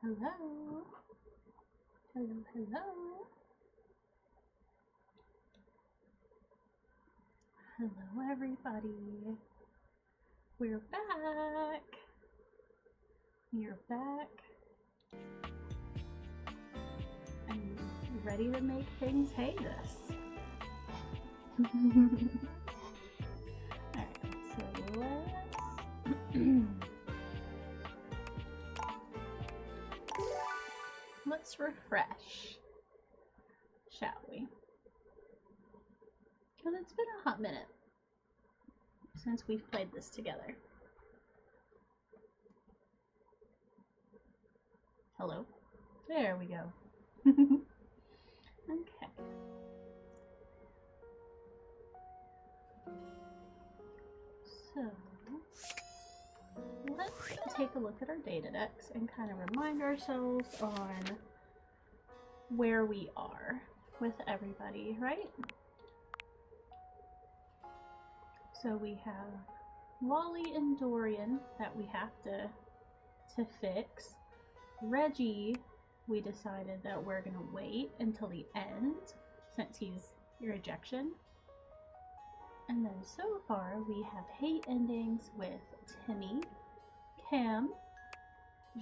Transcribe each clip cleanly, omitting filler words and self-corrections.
Hello. Hello, hello. Hello, everybody. We're back. We're back. I'm ready to make things hate us. Alright, so let's refresh, shall we? Because it's been a hot minute since we've played this together. Hello? There we go. Okay. So, let's take a look at our data decks and kind of remind ourselves on where we are with everybody, right? So we have Wally and Dorian that we have to fix. Reggie, we decided that we're gonna wait until the end since he's your ejection. And then so far we have hate endings with Timmy, Cam,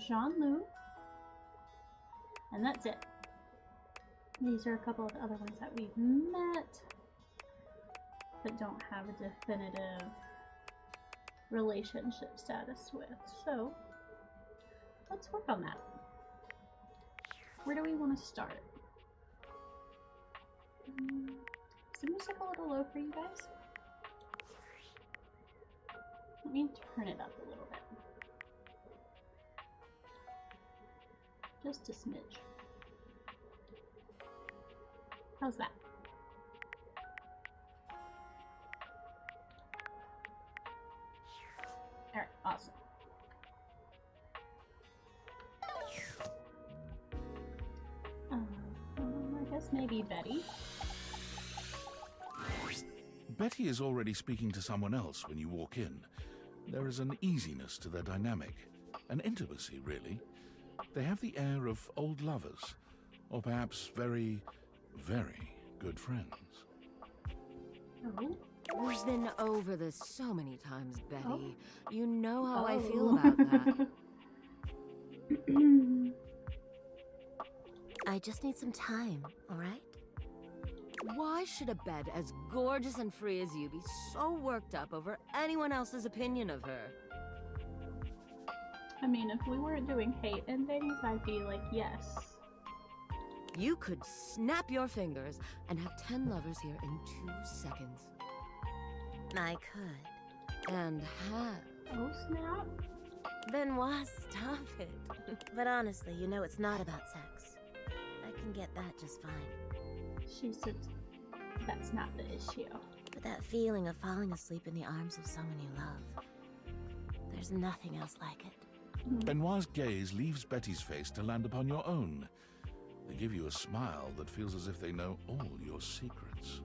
Jean-Luc, and that's it. These are a couple of the other ones that we've met but don't have a definitive relationship status with. So let's work on that. Where do we want to start? Is the music a little low for you guys? Let me turn it up a little bit. Just a smidge. How's that? Alright, awesome. I guess maybe Betty. Betty is already speaking to someone else when you walk in. There is an easiness to their dynamic, an intimacy, really. They have the air of old lovers, or perhaps very, very good friends. Oh. We've been over this so many times, Betty. Oh. You know how I feel about that. I just need some time, all right? Why should a bed as gorgeous and free as you be so worked up over anyone else's opinion of her? I mean, if we weren't doing hate endings, I'd be like, yes. You could snap your fingers and have 10 lovers here in 2 seconds. I could. And have. Oh, snap. Benoit, stop it. But honestly, you know it's not about sex. I can get that just fine. She said that's not the issue. But that feeling of falling asleep in the arms of someone you love, there's nothing else like it. Benoit's gaze leaves Betty's face to land upon your own. They give you a smile that feels as if they know all your secrets.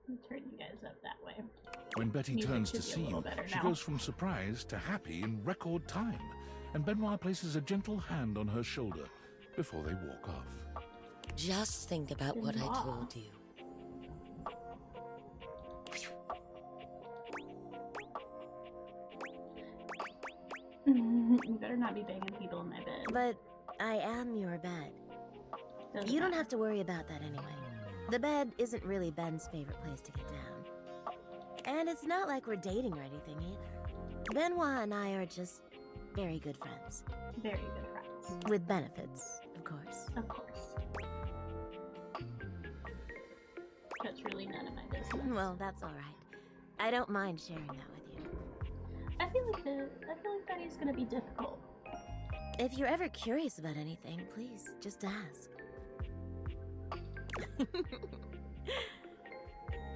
I'll turn you guys up that way. When Betty Music turns to should be a see little you, better she now. goes from surprise to happy in record time, and Benoit places a gentle hand on her shoulder before they walk off. Just think about what I told you. You better not be banging people in my bed. But I am your bed. You don't have to worry about that anyway. The bed isn't really Ben's favorite place to get down. And it's not like we're dating or anything either. Benoit and I are just very good friends. Very good friends. With benefits, of course. Of course. That's really none of my business. Well, that's all right. I don't mind sharing that with you. I feel like Betty's gonna be difficult. If you're ever curious about anything, please just ask.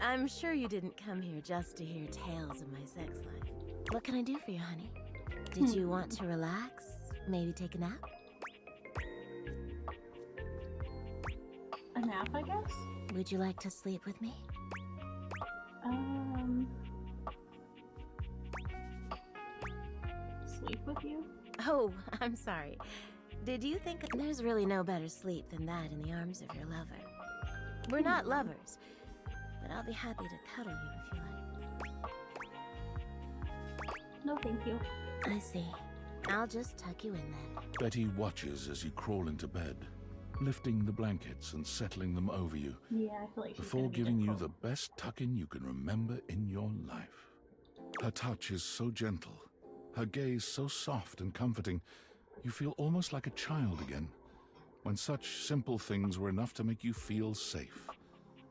I'm sure you didn't come here just to hear tales of my sex life. What can I do for you, honey? Did you want to relax? Maybe take a nap? A nap, I guess? Would you like to sleep with me? Sleep with you? Oh, I'm sorry. Did you think there's really no better sleep than that in the arms of your lover? We're not lovers, but I'll be happy to cuddle you if you like. No, thank you. I see. I'll just tuck you in then. Betty watches as you crawl into bed, lifting the blankets and settling them over you Yeah, I feel like she's before gonna be giving you difficult. the best tuck-in you can remember in your life. Her touch is so gentle, her gaze so soft and comforting, you feel almost like a child again, when such simple things were enough to make you feel safe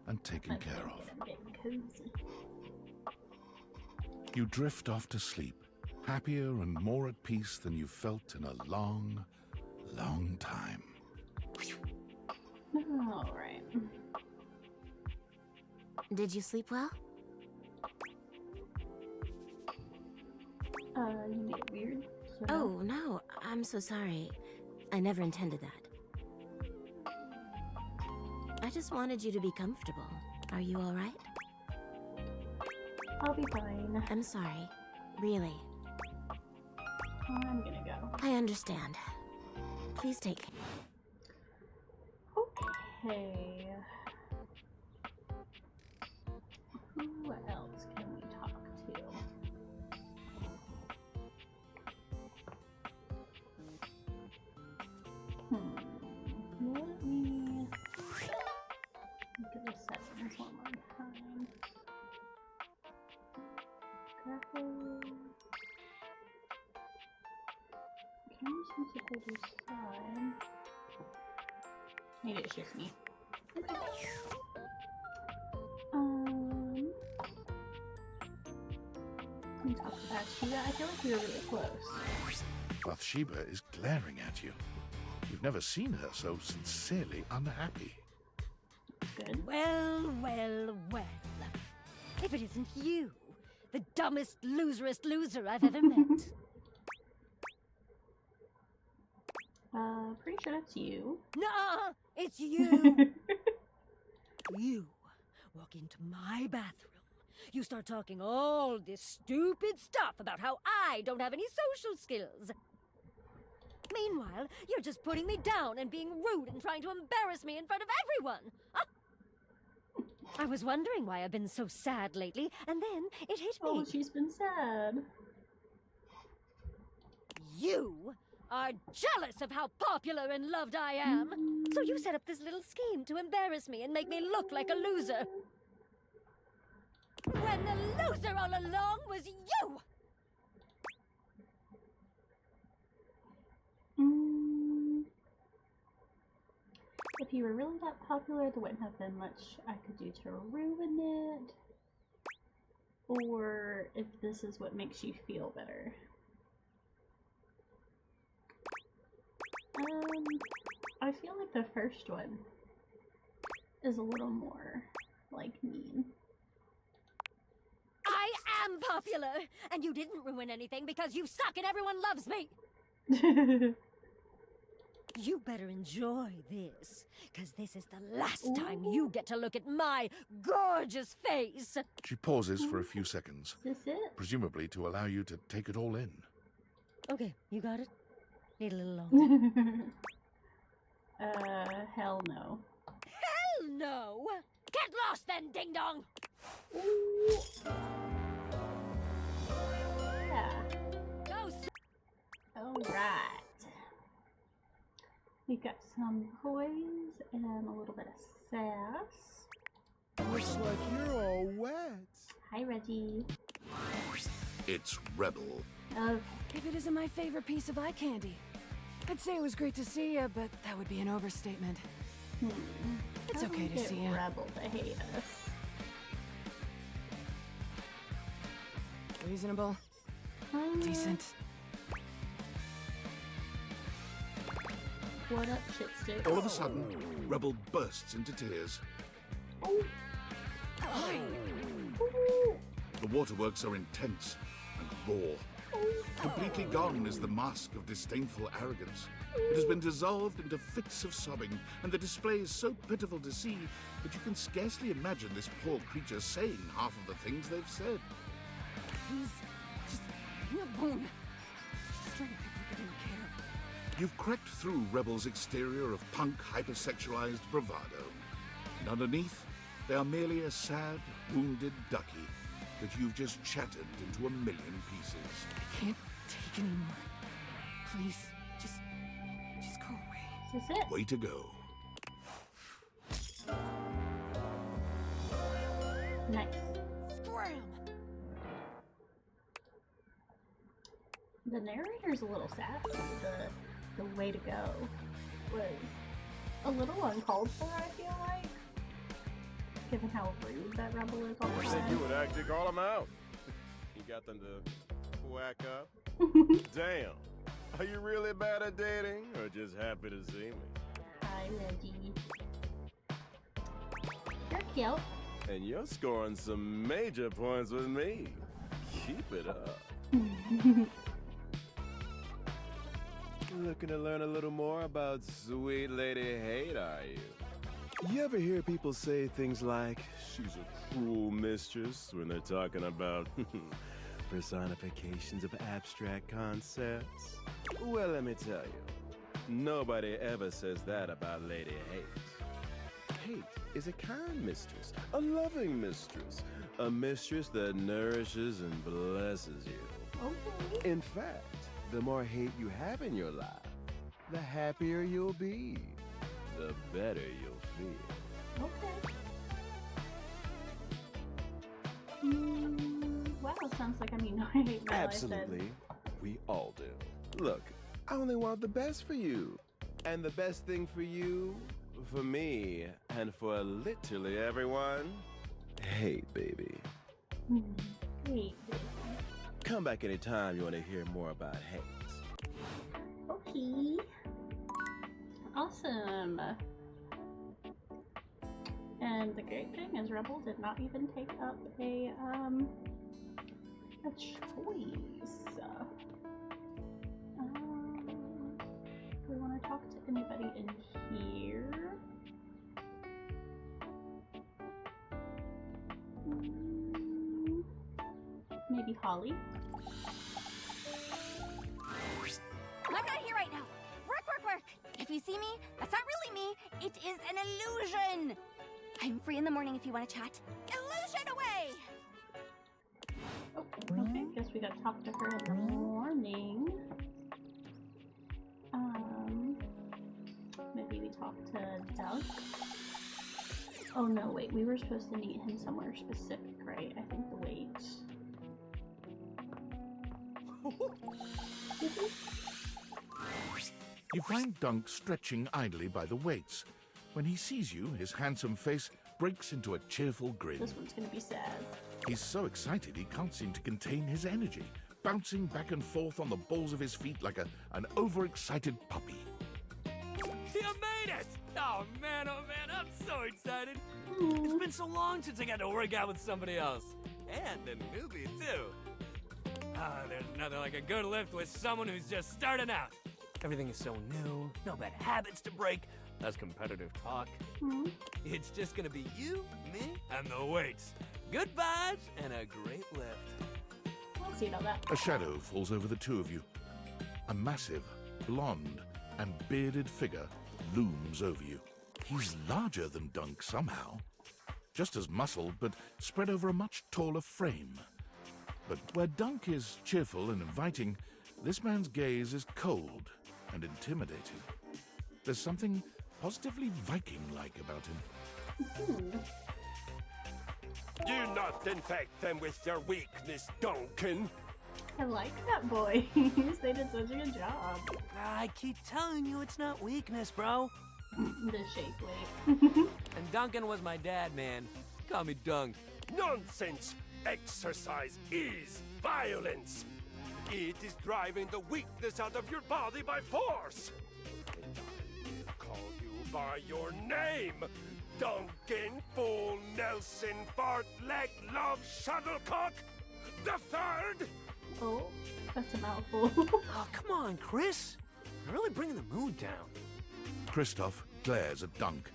and taken I'm care gonna of. get a bit cozy. You drift off to sleep, happier and more at peace than you've felt in a long, long time. All right. Did you sleep well? You made it weird. So Oh, no. I'm so sorry. I never intended that. I just wanted you to be comfortable. Are you all right? I'll be fine. I'm sorry. Really. I'm gonna go. I understand. Please take care. Okay. Who else can we talk to? Let me look at the settings one more time. Camera seems to hold your side. Maybe it's just me. Okay. We talked to Bathsheba. I feel like we were really close. Bathsheba is glaring at you. You've never seen her so sincerely unhappy. Good. Well, well, well. If it isn't you, the dumbest, loserest loser I've ever met. Pretty sure that's you. Nuh-uh, it's you. You walk into my bathroom. You start talking all this stupid stuff about how I don't have any social skills. Meanwhile, you're just putting me down and being rude and trying to embarrass me in front of everyone. Huh? I was wondering why I've been so sad lately, and then it hit me. Oh, she's been sad. You are jealous of how popular and loved I am. So you set up this little scheme to embarrass me and make me look like a loser. When the loser all along was you! If you were really that popular, there wouldn't have been much I could do to ruin it. Or if this is what makes you feel better. I feel like the first one is a little more, like, mean. I am popular, and you didn't ruin anything because you suck and everyone loves me. You better enjoy this, because this is the last time you get to look at my gorgeous face. She pauses for a few seconds, Is this it? presumably to allow you to take it all in. Okay, you got it? Need a little longer. Hell no. Hell no! Get lost then, ding-dong! Yeah. Go, Alright. We've got some toys and a little bit of sass. Looks like you're all wet. Hi, Reggie. It's Rebel. Okay. If it isn't my favorite piece of eye candy. I'd say it was great to see you, but that would be an overstatement. It's How do okay we to get see you. Rebel to hate us? Reasonable. Decent. What up, shitstick? All of a sudden, Rebel bursts into tears. Oh. The waterworks are intense and raw. Completely gone is the mask of disdainful arrogance. It has been dissolved into fits of sobbing, and the display is so pitiful to see that you can scarcely imagine this poor creature saying half of the things they've said. Please, just leave me alone. Just trying to think like I didn't care. You've cracked through Rebel's exterior of punk, hypersexualized bravado. And underneath, they are merely a sad, wounded ducky that you've just shattered into a million pieces. I can't take anymore. Please, just go away. Is this it? Way to go. Nice. Scram! The narrator's a little sad. The way to go was a little uncalled for, I feel like. Given how rude that rebel is all the You said time. you would actually call them out. You got them to whack up? Damn. Are you really bad at dating, or just happy to see me? Hi, Reggie. You're cute. And you're scoring some major points with me. Keep it up. Looking to learn a little more about sweet Lady Hate, are you? You ever hear people say things like, she's a cruel mistress, when they're talking about personifications of abstract concepts? Well, let me tell you, nobody ever says that about Lady Hate. Hate is a kind mistress, a loving mistress, a mistress that nourishes and blesses you. Okay. In fact, the more hate you have in your life, the happier you'll be, the better you'll feel. Okay. Wow, sounds like I mean, I didn't realize Absolutely. We all do. Look, I only want the best for you. And the best thing for you, for me, and for literally everyone, hate, baby. that. Wait. Come back anytime you want to hear more about hate. Okay. Awesome. And the great thing is Rebel did not even take up a choice. Do we want to talk to anybody in here? Maybe Holly? I'm not here right now. Work. If you see me, that's not really me. It is an illusion. I'm free in the morning if you want to chat. Illusion away! Oh, okay. Guess we got to talk to her in the morning. Maybe we talk to Doug? Oh no, wait. We were supposed to meet him somewhere specific, right? I think the weights. You find Dunk stretching idly by the weights. When he sees you, his handsome face breaks into a cheerful grin. This one's gonna be sad. He's so excited he can't seem to contain his energy, bouncing back and forth on the balls of his feet like an overexcited puppy. You made it! Oh man, I'm so excited. It's been so long since I got to work out with somebody else. And a newbie, too. There's nothing like a good lift with someone who's just starting out. Everything is so new, no bad habits to break, less competitive talk. It's just gonna be you, me, and the weights. Good vibes and a great lift. I'll see about that. A shadow falls over the two of you. A massive, blonde, and bearded figure looms over you. He's larger than Dunk somehow. Just as muscled, but spread over a much taller frame. But where Dunk is cheerful and inviting, this man's gaze is cold and intimidating. There's something positively Viking-like about him. Do not infect them with your weakness, Duncan. I like that boy. They did such a good job. I keep telling you it's not weakness, bro. The shape weight. And Duncan was my dad, man. Call me Dunk. Nonsense! Exercise is violence. It is driving the weakness out of your body by force. And I will call you by your name. Duncan Fool Nelson Fart Leg Love Shuttlecock the Third. Oh, that's a mouthful. Oh, come on, Chris. You're really bringing the mood down. Christoph glares at Dunk,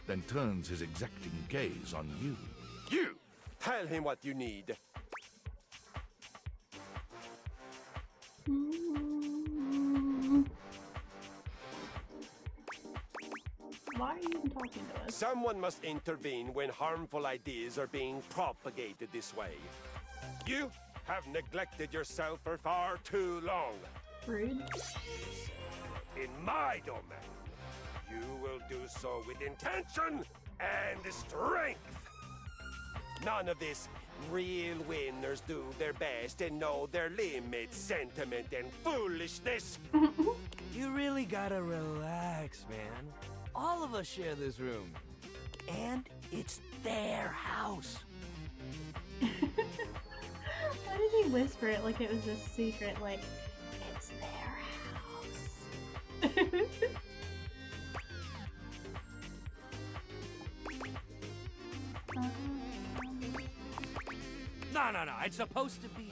then turns his exacting gaze on you. You tell him what you need. Why are you even talking to us? Someone must intervene when harmful ideas are being propagated this way. You have neglected yourself for far too long. Rude. In my domain, you will do so with intention and strength. None of this real winners do their best and know their limits sentiment and foolishness. You really gotta relax, man. All of us share this room. And it's their house. Why did he whisper it like it was a secret? Like, it's their house. No. It's supposed to be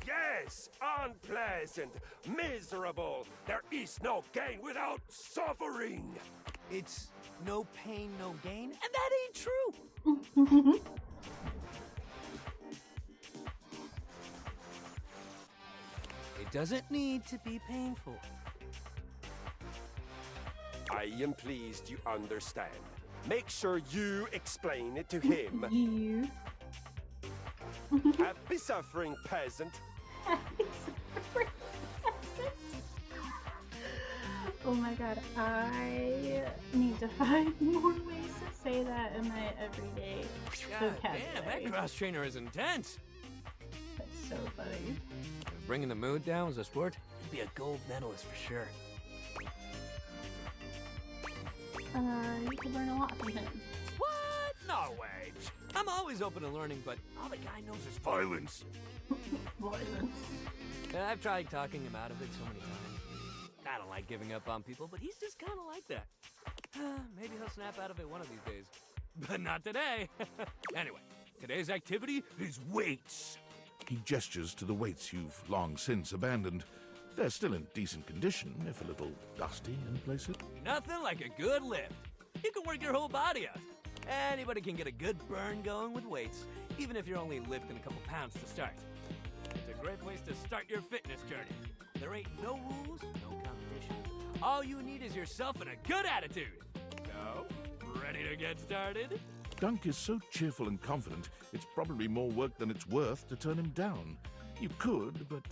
Yes, unpleasant, miserable. There is no gain without suffering. It's no pain, no gain, and that ain't true. It doesn't need to be painful. I am pleased you understand. Make sure you explain it to him. You. Happy suffering, peasant. Oh my god, I need to find more ways to say that in my everyday God vocabulary. damn, that cross trainer is intense. That's so funny. If bringing the mood down was a sport, he'd be a gold medalist for sure. You could learn a lot from him. What? No way. I'm always open to learning, but all the guy knows is violence. Violence. I've tried talking him out of it so many times. I don't like giving up on people, but he's just kind of like that. Maybe he'll snap out of it one of these days. But not today. Anyway, today's activity is weights. He gestures to the weights you've long since abandoned. They're still in decent condition, if a little dusty in places. Nothing like a good lift. You can work your whole body out. Anybody can get a good burn going with weights, even if you're only lifting a couple pounds to start. It's a great place to start your fitness journey. There ain't no rules, no competition. All you need is yourself and a good attitude. So, ready to get started? Dunk is so cheerful and confident, it's probably more work than it's worth to turn him down. You could, but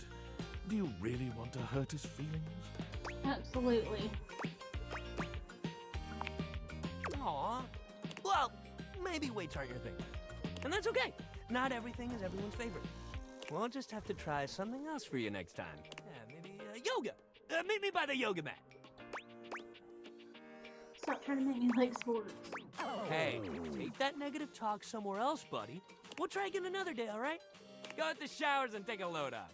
do you really want to hurt his feelings? Absolutely. Aw. Well, maybe weights aren't your thing. And that's okay. Not everything is everyone's favorite. We'll just have to try something else for you next time. Yeah, maybe yoga. Meet me by the yoga mat. Stop trying to make me like sports. Hey, take that negative talk somewhere else, buddy. We'll try again another day, all right? Go hit the showers and take a load off.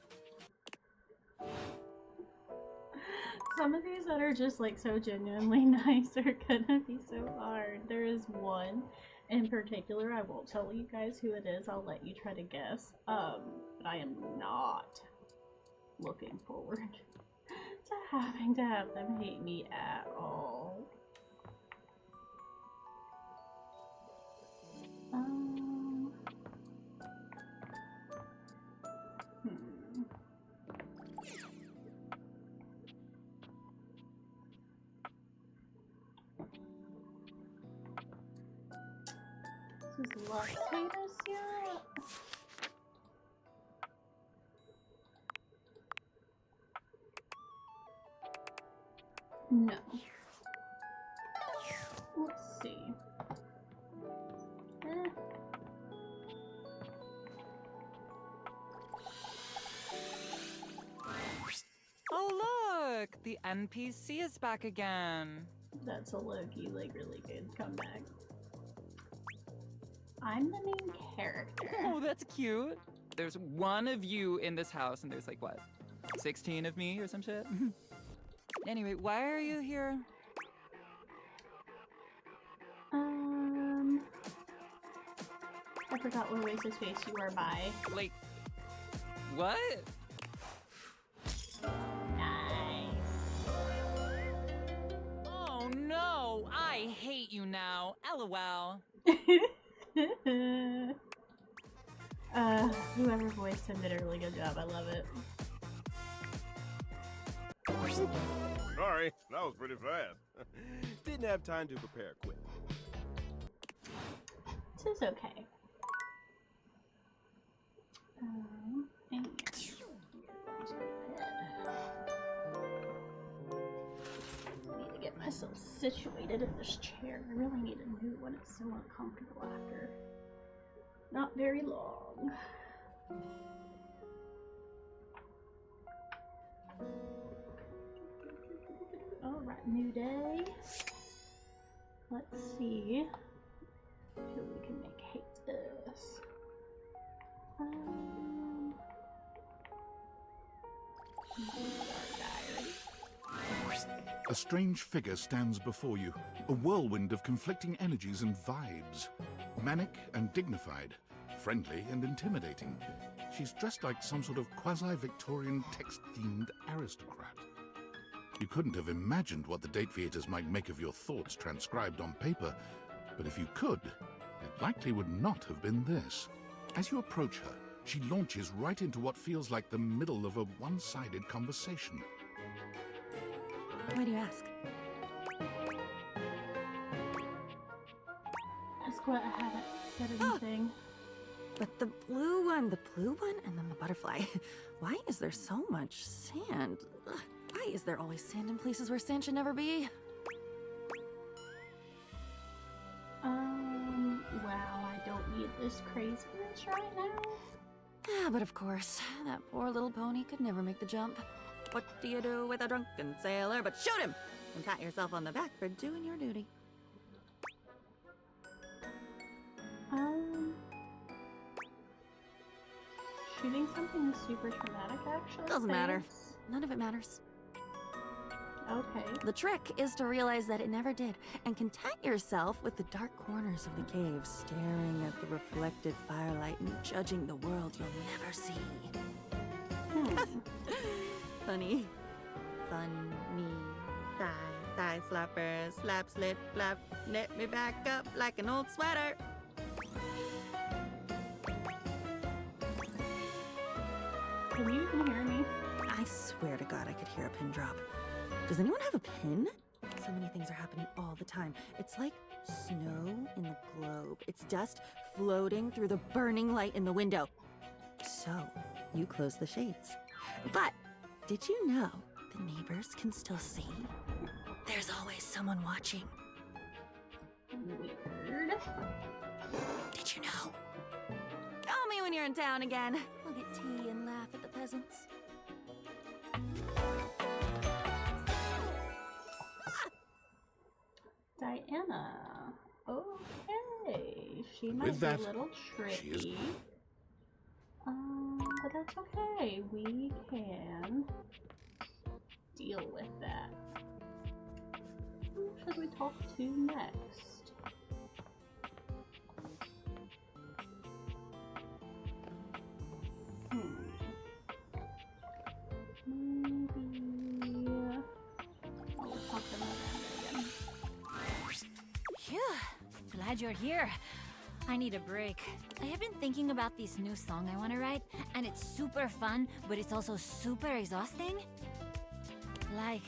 Some of these that are just like so genuinely nice are gonna be so hard. There is one in particular, I won't tell you guys who it is, I'll let you try to guess. But I am not looking forward to having to have them hate me at all. This is lactatus yet? No. Let's see. Oh look, the NPC is back again. That's a low-key, like, really good comeback. I'm the main character. Oh, that's cute. There's one of you in this house, and there's like, what, 16 of me or some shit? Anyway, why are you here? I forgot what racist face you are by. Like, what? Nice. Oh no, I hate you now. LOL. Whoever voiced him did a really good job. I love it. Sorry, that was pretty fast. Didn't didn't have time to prepare quick. This is okay. And here goes my bed. I need to get myself situated in this chair. I really need a new one. It's so uncomfortable after not very long. Alright, new day. Let's see who we can make hate this. A strange figure stands before you, a whirlwind of conflicting energies and vibes. Manic and dignified, friendly and intimidating. She's dressed like some sort of quasi-Victorian text-themed aristocrat. You couldn't have imagined what the date theaters might make of your thoughts transcribed on paper, but if you could, it likely would not have been this. As you approach her, she launches right into what feels like the middle of a one-sided conversation. Why do you ask? Ask what? I haven't said anything. But the blue one, and then the butterfly. Why is there so much sand? Ugh. Why is there always sand in places where sand should never be? Wow, I don't need this craziness right now. Ah, but of course, that poor little pony could never make the jump. What do you do with a drunken sailor but shoot him and pat yourself on the back for doing your duty? Shooting something is super traumatic, actually. Doesn't matter. None of it matters. Okay. The trick is to realize that it never did, and content yourself with the dark corners of the cave, staring at the reflected firelight and judging the world you'll never see. Funny. Thigh slapper, slap, slip, flap, knit me back up like an old sweater. Can you even hear me? I swear to God I could hear a pin drop. Does anyone have a pin? So many things are happening all the time. It's like snow in the globe. It's dust floating through the burning light in the window. So, you close the shades. But, did you know the neighbors can still see? There's always someone watching. Weird. Did you know? Call me when you're in town again. We'll get tea and laugh at the peasants. Diana. Okay. She might With that, be a little tricky. she is- But that's okay. We can deal with that. Who should we talk to next? Maybe I'll talk to Miranda again. Phew. Glad you're here. I need a break. I have been thinking about this new song I want to write, and it's super fun, but it's also super exhausting. Like,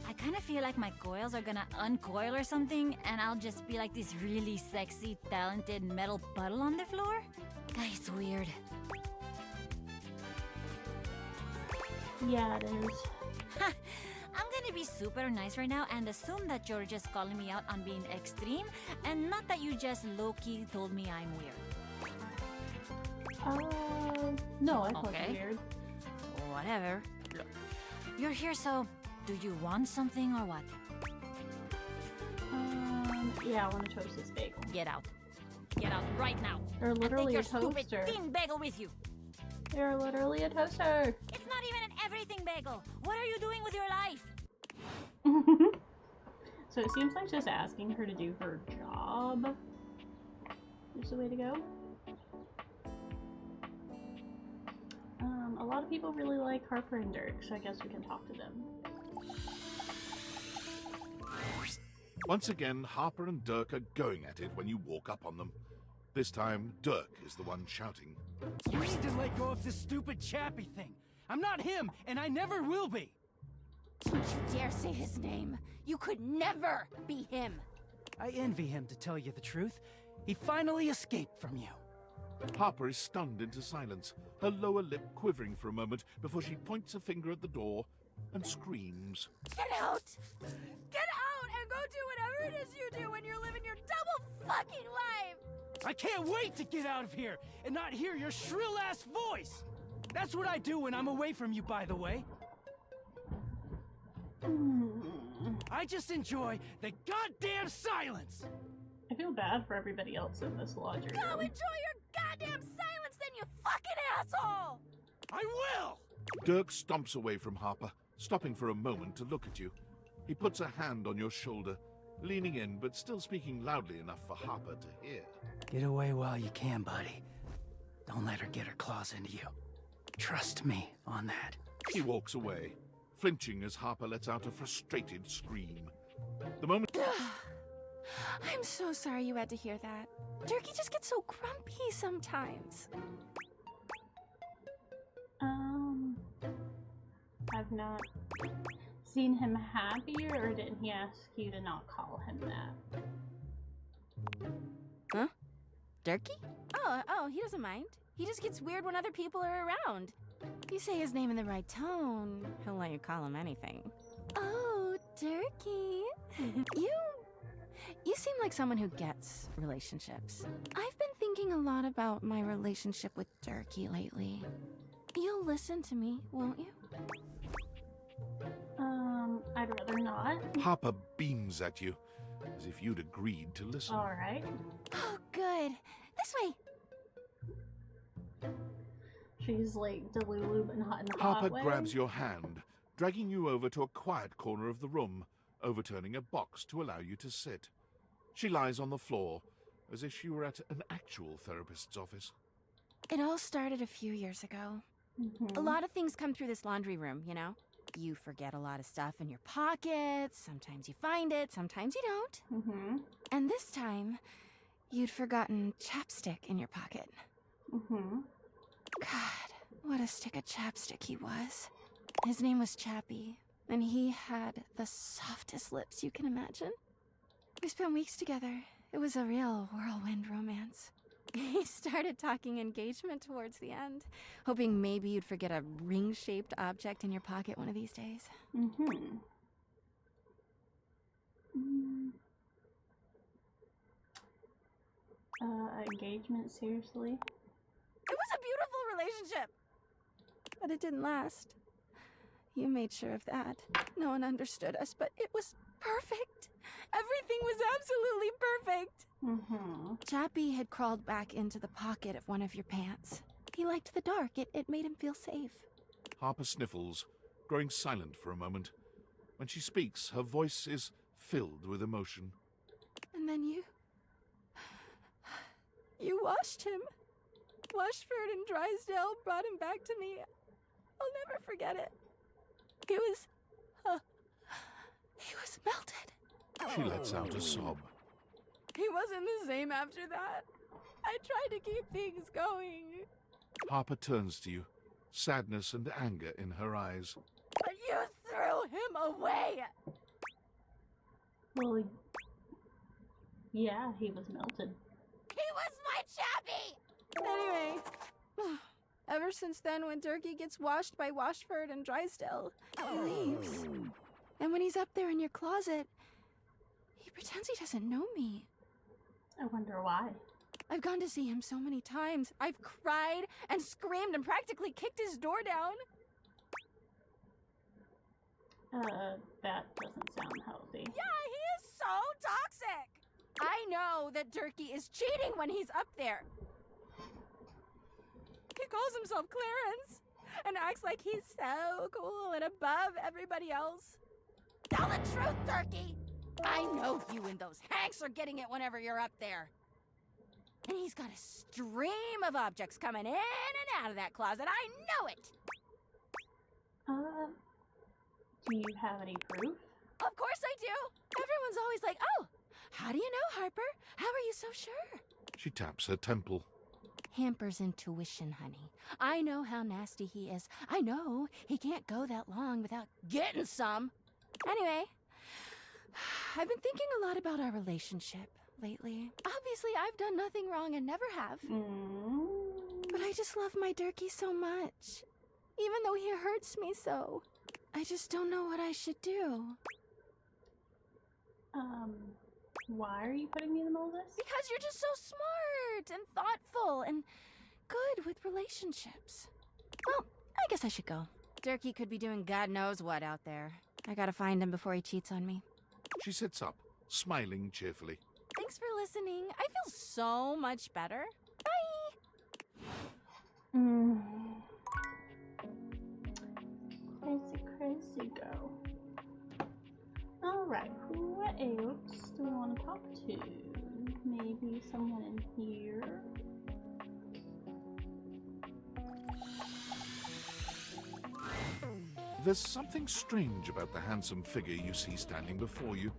I kind of feel like my coils are gonna uncoil or something, and I'll just be like this really sexy, talented metal puddle on the floor. It's weird. Yeah, it is. I'm gonna be super nice right now and assume that you're just calling me out on being extreme, and not that you just low-key told me I'm weird. No, I thought Okay. you weird. Whatever. Look, you're here, so do you want something or what? Yeah, I want to toast this bagel. Get out. Get out right now. They're And literally take a your stupid toaster. thin bagel with you. They're literally a toaster. It's not even an everything bagel. What are you doing with your life? So it seems like just asking her to do her job is the way to go. A lot of people really like Harper and Dirk, so I guess we can talk to them. Once again, Harper and Dirk are going at it when you walk up on them. This time, Dirk is the one shouting. You need to let go of this stupid Chappie thing. I'm not him, and I never will be. Don't you dare say his name. You could never be him. I envy him, to tell you the truth. He finally escaped from you. Harper is stunned into silence, her lower lip quivering for a moment before she points a finger at the door and screams. Get out! Get out and go do whatever it is you do when you're living your double fucking life! I can't wait to get out of here and not hear your shrill-ass voice! That's what I do when I'm away from you, by the way. I just enjoy the goddamn silence! I feel bad for everybody else in this laundry room. Go enjoy your goddamn silence then, you fucking asshole! I will! Dirk stomps away from Harper, stopping for a moment to look at you. He puts a hand on your shoulder, leaning in but still speaking loudly enough for Harper to hear. Get away while you can, buddy. Don't let her get her claws into you. Trust me on that. He walks away, flinching as Harper lets out a frustrated scream. The moment... I'm so sorry you had to hear that. Durkee just gets so grumpy sometimes. I've not seen him happier, or didn't he ask you to not call him that? Huh? Durkee? Oh, he doesn't mind. He just gets weird when other people are around. If you say his name in the right tone, he'll let you call him anything. Oh, Durkee. You seem like someone who gets relationships. I've been thinking a lot about my relationship with Durkee lately. You'll listen to me, won't you? I'd rather not. Harper beams at you, as if you'd agreed to listen. All right. Oh, good. This way. She's like Delulu, but not in the Harper hot way. grabs your hand, dragging you over to a quiet corner of the room, overturning a box to allow you to sit. She lies on the floor, as if she were at an actual therapist's office. It all started a few years ago. A lot of things come through this laundry room, you know? You forget a lot of stuff in your pockets, sometimes you find it, sometimes you don't. And this time, you'd forgotten chapstick in your pocket. God, what a stick of chapstick he was. His name was Chappie, and he had the softest lips you can imagine. We spent weeks together. It was a real whirlwind romance. He started talking engagement towards the end, hoping maybe you'd forget a ring-shaped object in your pocket one of these days. Engagement, seriously? It was a beautiful relationship, but it didn't last. You made sure of that. No one understood us, but it was perfect. Everything was absolutely perfect. Chappie had crawled back into the pocket of one of your pants. He liked the dark. It made him feel safe. Harper sniffles, growing silent for a moment. When she speaks, her voice is filled with emotion. And then you washed him. Washford and Drysdale brought him back to me. I'll never forget it. He was melted. She lets out a sob. He wasn't the same after that. I tried to keep things going. Harper turns to you, sadness and anger in her eyes. But you threw him away! Well, yeah, he was melted. He was my Chappie! Anyway, ever since then, when Durkee gets washed by Washford and Drysdale, he leaves. And when he's up there in your closet, he pretends he doesn't know me. I wonder why. I've gone to see him so many times. I've cried and screamed and practically kicked his door down. That doesn't sound healthy. Yeah, he is so toxic. I know that Durkee is cheating when he's up there. He calls himself Clarence and acts like he's so cool and above everybody else. Tell the truth, Durkee! I know you and those Hanks are getting it whenever you're up there. And he's got a stream of objects coming in and out of that closet. I know it! Do you have any proof? Of course I do! Everyone's always like, oh, how do you know, Harper? How are you so sure? She taps her temple. hampers intuition, honey. I know how nasty he is. I know he can't go that long without getting some. Anyway, I've been thinking a lot about our relationship lately. Obviously, I've done nothing wrong and never have. But I just love my Durkee so much. Even though he hurts me so. I just don't know what I should do. Why are you putting me in the middle of this? Because you're just so smart and thoughtful and good with relationships. Well, I guess I should go. Durkee could be doing God knows what out there. I gotta find him before he cheats on me. She sits up, smiling cheerfully. Thanks for listening. I feel so much better. Bye! Crazy girl. Alright, who else do we want to talk to? Maybe someone in here? There's something strange about the handsome figure you see standing before you.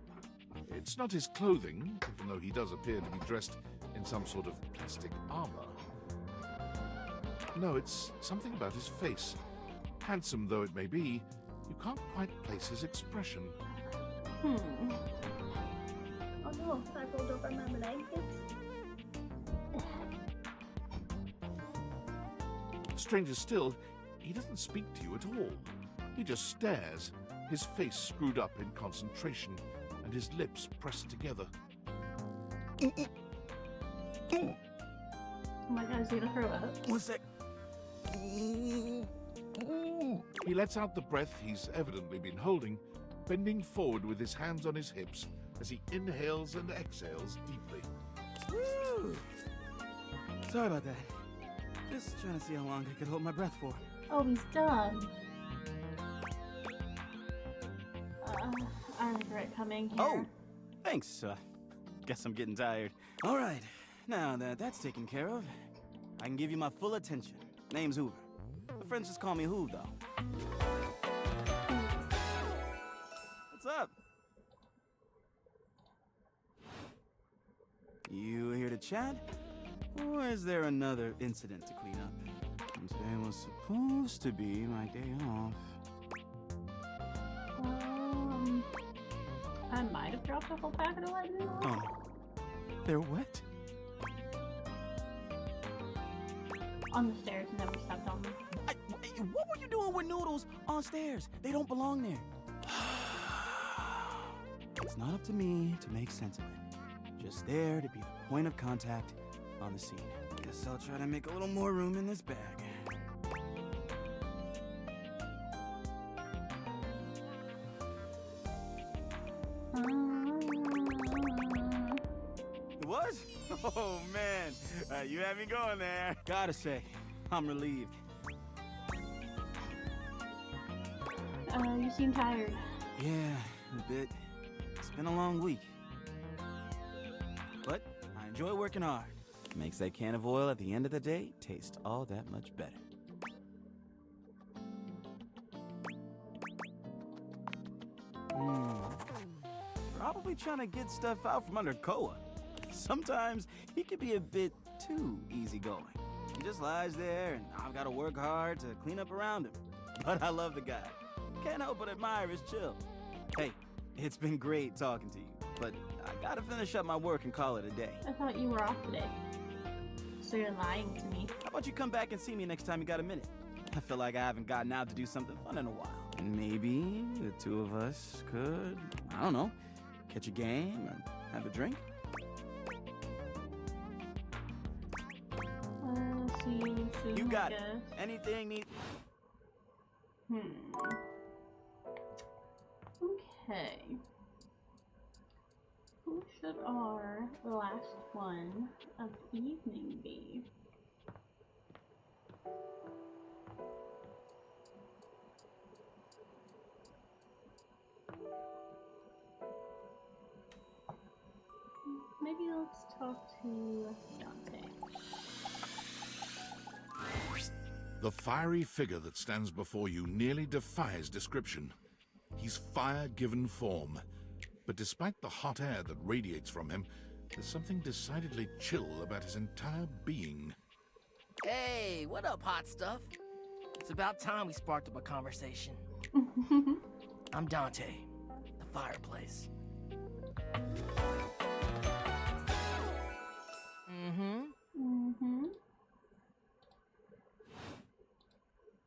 It's not his clothing, even though he does appear to be dressed in some sort of plastic armor. No, it's something about his face. Handsome though it may be, you can't quite place his expression. Oh no, I rolled over my blankets. Stranger still, he doesn't speak to you at all. He just stares, his face screwed up in concentration, and his lips pressed together. Oh my god, is he gonna throw up? What's that? He lets out the breath he's evidently been holding, bending forward with his hands on his hips as he inhales and exhales deeply. Woo! Sorry about that. Just trying to see how long I could hold my breath for. Oh, he's done. I regret coming here. Oh, thanks. Guess I'm getting tired. All right, now that that's taken care of, I can give you my full attention. Name's Hoover. My friends just call me Hoov, though. What's up? You here to chat? Or is there another incident to clean up? Today was supposed to be my day off. I might have dropped a whole packet of lightning off. Oh no. They're what? On the stairs, and then we stepped on them. What were you doing with noodles on stairs? They don't belong there. It's not up to me to make sense of it. Just there to be the point of contact on the scene. Guess I'll try to make a little more room in this bag. It was? Oh man, you had me going there. Gotta say, I'm relieved. You seem tired. Yeah, a bit. It's been a long week. But I enjoy working hard. Makes that can of oil at the end of the day taste all that much better. Probably trying to get stuff out from under Koa. Sometimes he can be a bit too easygoing. He just lies there and I've got to work hard to clean up around him. But I love the guy. Can't help but admire his chill. Hey, it's been great talking to you, but I gotta finish up my work and call it a day. I thought you were off today. So you're lying to me. How about you come back and see me next time you got a minute? I feel like I haven't gotten out to do something fun in a while. And maybe the two of us could, I don't know, catch a game or have a drink? See, you got it. Anything need... Okay. Who should our last one of the evening be? Maybe let's talk to Dante. The fiery figure that stands before you nearly defies description. He's fire given form, but despite the hot air that radiates from him, there's something decidedly chill about his entire being. Hey, what up, hot stuff? It's about time we sparked up a conversation. I'm Dante, the fireplace.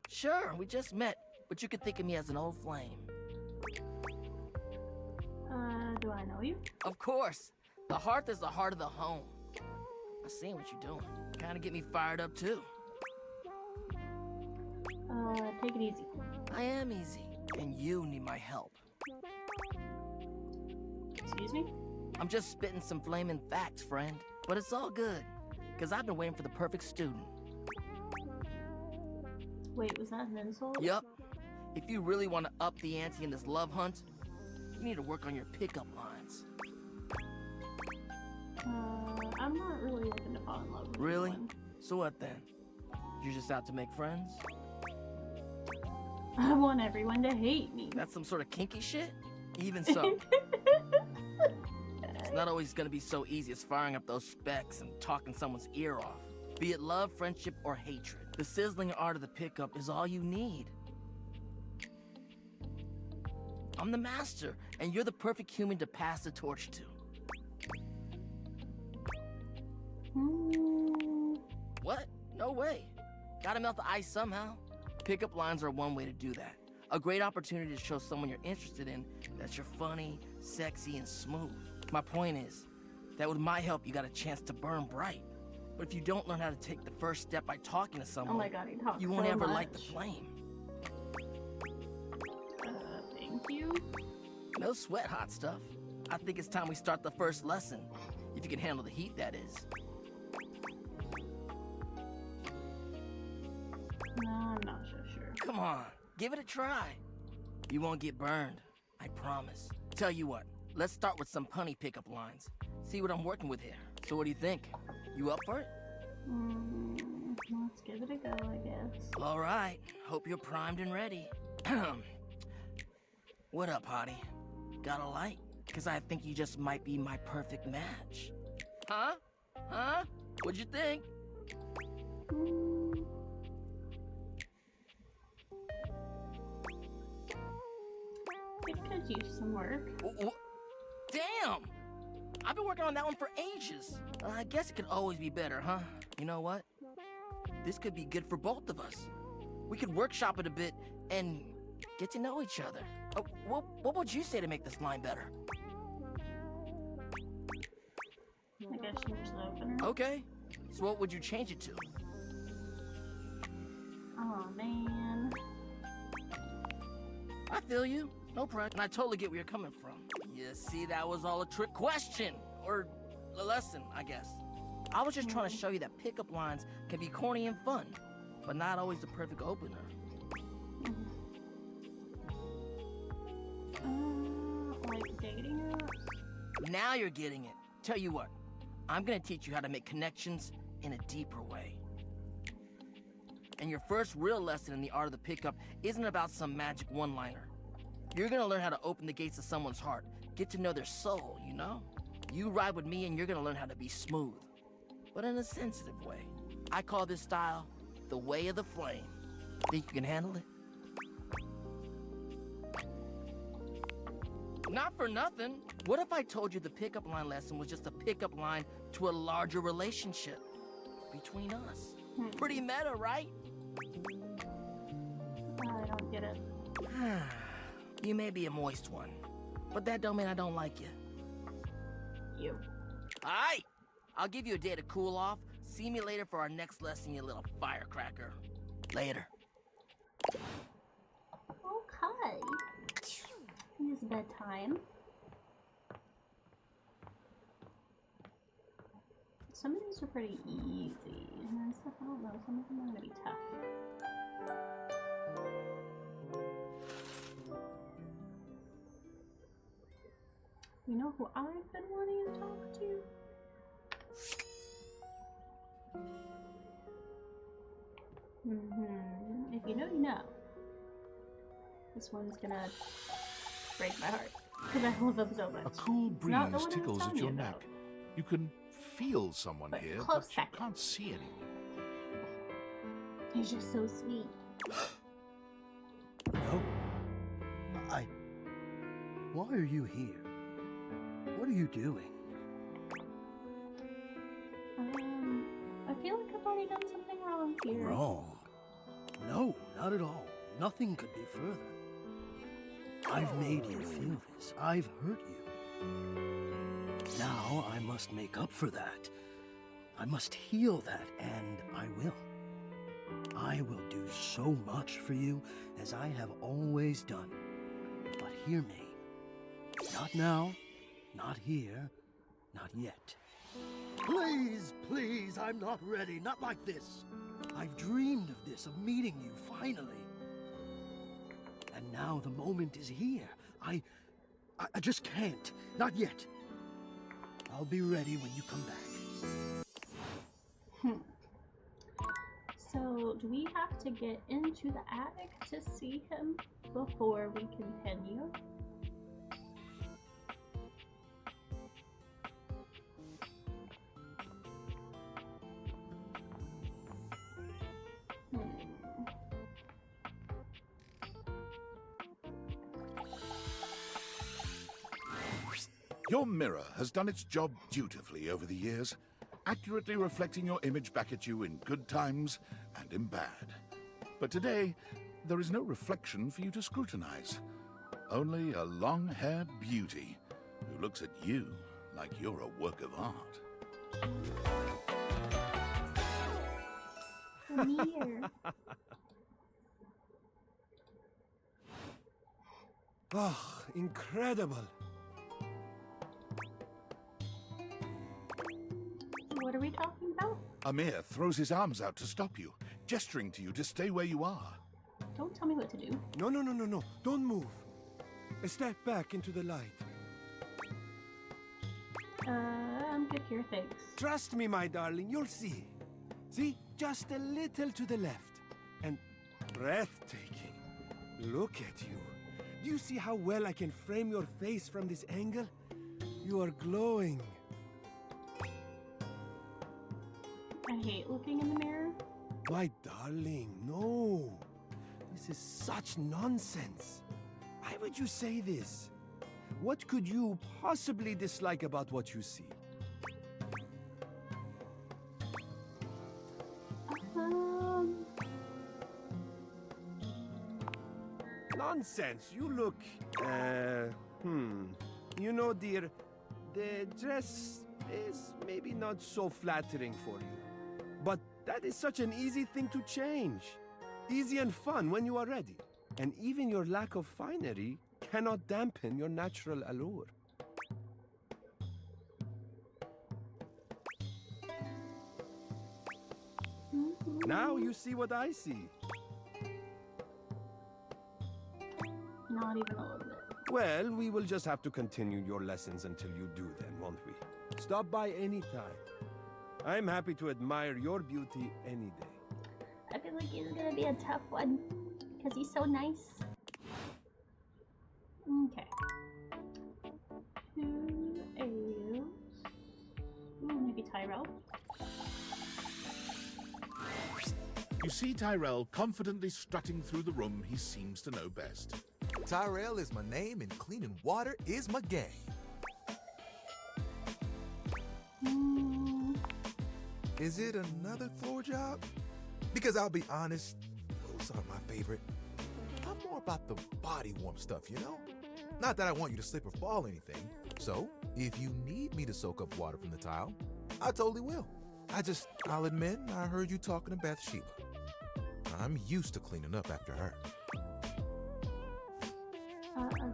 Sure, we just met, but you could think of me as an old flame. Do I know you? Of course. The hearth is the heart of the home. I seen what you're doing. Kinda get me fired up, too. Take it easy. I am easy, and you need my help. Excuse me? I'm just spitting some flaming facts, friend. But it's all good, because I've been waiting for the perfect student. Wait, was that an insult? Yup. If you really want to up the ante in this love hunt, you need to work on your pickup lines. I'm not really looking to fall in love with Really? anyone. So what then? You're just out to make friends? I want everyone to hate me. That's some sort of kinky shit? Even so. It's not always gonna be so easy as firing up those specs and talking someone's ear off. Be it love, friendship, or hatred. The sizzling art of the pickup is all you need. I'm the master, and you're the perfect human to pass the torch to. What? No way. Gotta melt the ice somehow. Pickup lines are one way to do that. A great opportunity to show someone you're interested in that you're funny, sexy, and smooth. My point is that with my help, you got a chance to burn bright. But if you don't learn how to take the first step by talking to someone, Oh my god, he talks you won't so ever much. light the flame. Thank you. No sweat, hot stuff. I think it's time we start the first lesson. If you can handle the heat, that is. No, I'm not so sure. Come on, give it a try. You won't get burned, I promise. Tell you what, let's start with some punny pickup lines. See what I'm working with here. So what do you think? You up for it? Let's give it a go, I guess. All right, hope you're primed and ready. What up, hottie? Got a light? Because I think you just might be my perfect match. Huh? Huh? What'd you think? It could use some work. Damn! I've been working on that one for ages. I guess it could always be better, huh? You know what? This could be good for both of us. We could workshop it a bit and get to know each other. What would you say to make this line better? I guess use the opener. Okay. So what would you change it to? Oh man. I feel you. No pressure. And I totally get where you're coming from. You see, that was all a trick question. Or a lesson, I guess. I was just trying to show you that pickup lines can be corny and fun, but not always the perfect opener. Like dating apps? Now you're getting it. Tell you what, I'm gonna teach you how to make connections in a deeper way. And your first real lesson in the art of the pickup isn't about some magic one-liner. You're gonna learn how to open the gates of someone's heart, get to know their soul, you know? You ride with me and you're gonna learn how to be smooth, but in a sensitive way. I call this style the way of the flame. Think you can handle it? Not for nothing. What if I told you the pickup line lesson was just a pickup line to a larger relationship between us? Pretty meta, right? I don't get it. You may be a moist one, but that don't mean I don't like you. You. Alright! I'll give you a day to cool off. See me later for our next lesson, you little firecracker. Later. Okay. It is bedtime. Some of these are pretty easy, and then stuff, I don't know, some of them are gonna be tough. You know who I've been wanting to talk to? If you know, you know. This one's gonna break my heart, because I love them so much. A cool It's not the breeze one I was tickles telling at you your about. neck. You can feel someone here, close but you can't see anyone. He's just so sweet. No. Why are you here? What are you doing? I feel like I've already done something wrong here. Wrong? No, not at all. Nothing could be further. I've made you feel this. I've hurt you. Now I must make up for that. I must heal that, and I will. I will do so much for you as I have always done. But hear me. Not now, not here, not yet. Please, please, I'm not ready. Not like this. I've dreamed of this, of meeting you, finally. And now the moment is here. I just can't. Not yet. I'll be ready when you come back. So, do we have to get into the attic to see him before we continue? Your mirror has done its job dutifully over the years, accurately reflecting your image back at you in good times and in bad. But today, there is no reflection for you to scrutinize. Only a long-haired beauty who looks at you like you're a work of art. Mirror. Oh, incredible. What are we talking about? Amir throws his arms out to stop you, gesturing to you to stay where you are. Don't tell me what to do. No. Don't move. Step back into the light. I'm good here, thanks. Trust me, my darling, you'll see. See? Just a little to the left. And breathtaking. Look at you. Do you see how well I can frame your face from this angle? You are glowing. I hate looking in the mirror. My darling, no. This is such nonsense. Why would you say this? What could you possibly dislike about what you see? Nonsense. You look, You know, dear, the dress is maybe not so flattering for you. But that is such an easy thing to change. Easy and fun when you are ready. And even your lack of finery cannot dampen your natural allure. Now you see what I see. Not even a little bit. Well, we will just have to continue your lessons until you do them, won't we? Stop by any time. I'm happy to admire your beauty any day. I feel like he's gonna be a tough one, because he's so nice. Okay. Who is... Ooh, maybe Tyrell? You see Tyrell confidently strutting through the room he seems to know best. Tyrell is my name and cleaning water is my game. Is it another floor job? Because I'll be honest, those aren't my favorite. I'm more about the body warmth stuff, you know? Not that I want you to slip or fall or anything. So, if you need me to soak up water from the tile, I totally will. I'll admit, I heard you talking to Bathsheba. I'm used to cleaning up after her.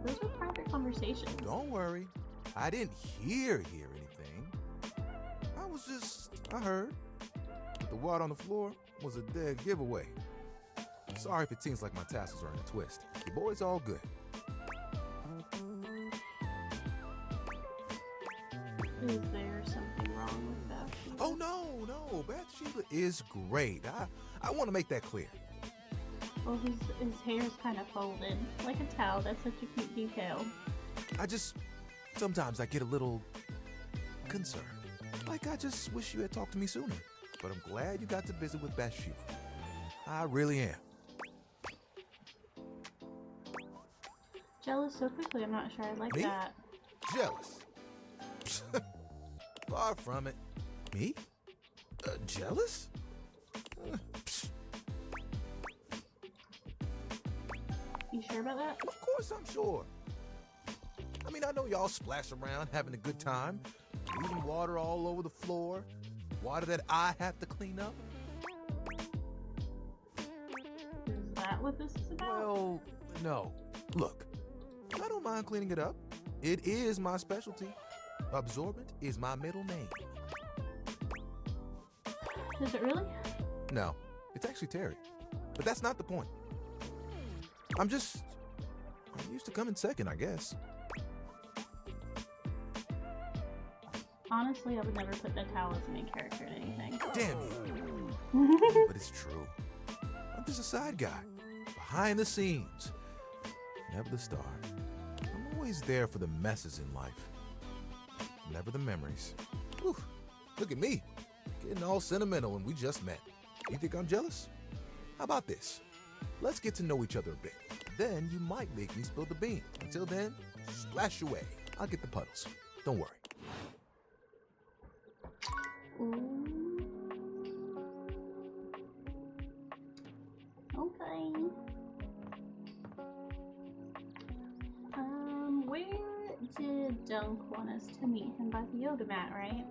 Those are private conversations. Don't worry. I didn't hear anything. I heard. But the water on the floor was a dead giveaway. Sorry if it seems like my tassels are in a twist. The boy's all good. Is there something wrong with Bathsheba? Oh, no. Bathsheba is great. I want to make that clear. Well, his hair's kind of folded, like a towel. That's such a cute detail. Sometimes I get a little concerned. Like I just wish you had talked to me sooner. But I'm glad you got to visit with Bathsheba. I really am. Jealous so quickly, I'm not sure I like Me? that. Jealous? Far from it. Me? Jealous? You sure about that? Of course I'm sure. I mean, I know y'all splash around having a good time, leaving water all over the floor, water that I have to clean up. Is that what this is about? Well, no. Look, I don't mind cleaning it up. It is my specialty. Absorbent is my middle name. Is it really? No, it's actually Terry. But that's not the point. I'm used to coming second, I guess. Honestly, I would never put Natal as the main character in anything. Damn you. But it's true. I'm just a side guy. Behind the scenes. Never the star. I'm always there for the messes in life. Never the memories. Whew. Look at me. Getting all sentimental when we just met. You think I'm jealous? How about this? Let's get to know each other a bit. Then you might make me spill the beans. Until then, splash away. I'll get the puddles. Don't worry. Ooh. Okay. Where did Dunk want us to meet him? By the yoga mat, right?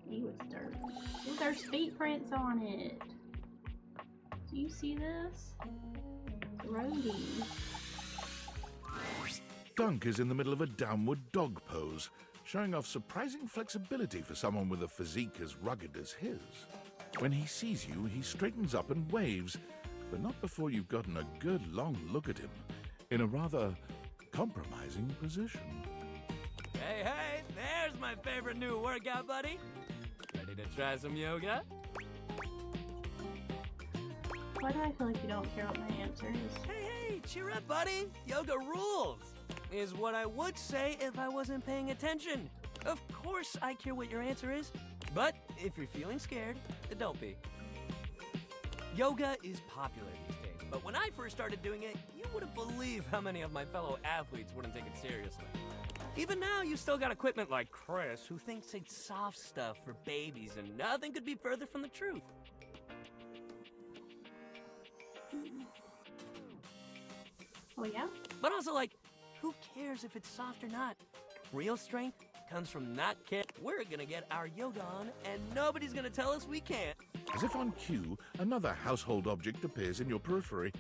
He was dirt. Ooh, there's feet prints on it. Do you see this? Roadie. Dunk is in the middle of a downward dog pose, showing off surprising flexibility for someone with a physique as rugged as his. When he sees you, he straightens up and waves, but not before you've gotten a good long look at him, in a rather compromising position. Hey, hey, there's my favorite new workout buddy. Ready to try some yoga? Why do I feel like you don't care what my answer is? Hey, cheer up, buddy. Yoga rules, is what I would say if I wasn't paying attention. Of course I care what your answer is, but if you're feeling scared, don't be. Yoga is popular these days, but when I first started doing it, you wouldn't believe how many of my fellow athletes wouldn't take it seriously. Even now, you still got equipment like Chris, who thinks it's soft stuff for babies, and nothing could be further from the truth. Oh yeah? But also, like, who cares if it's soft or not? Real strength comes from not caring. We're gonna get our yoga on, and nobody's gonna tell us we can't. As if on cue, another household object appears in your periphery,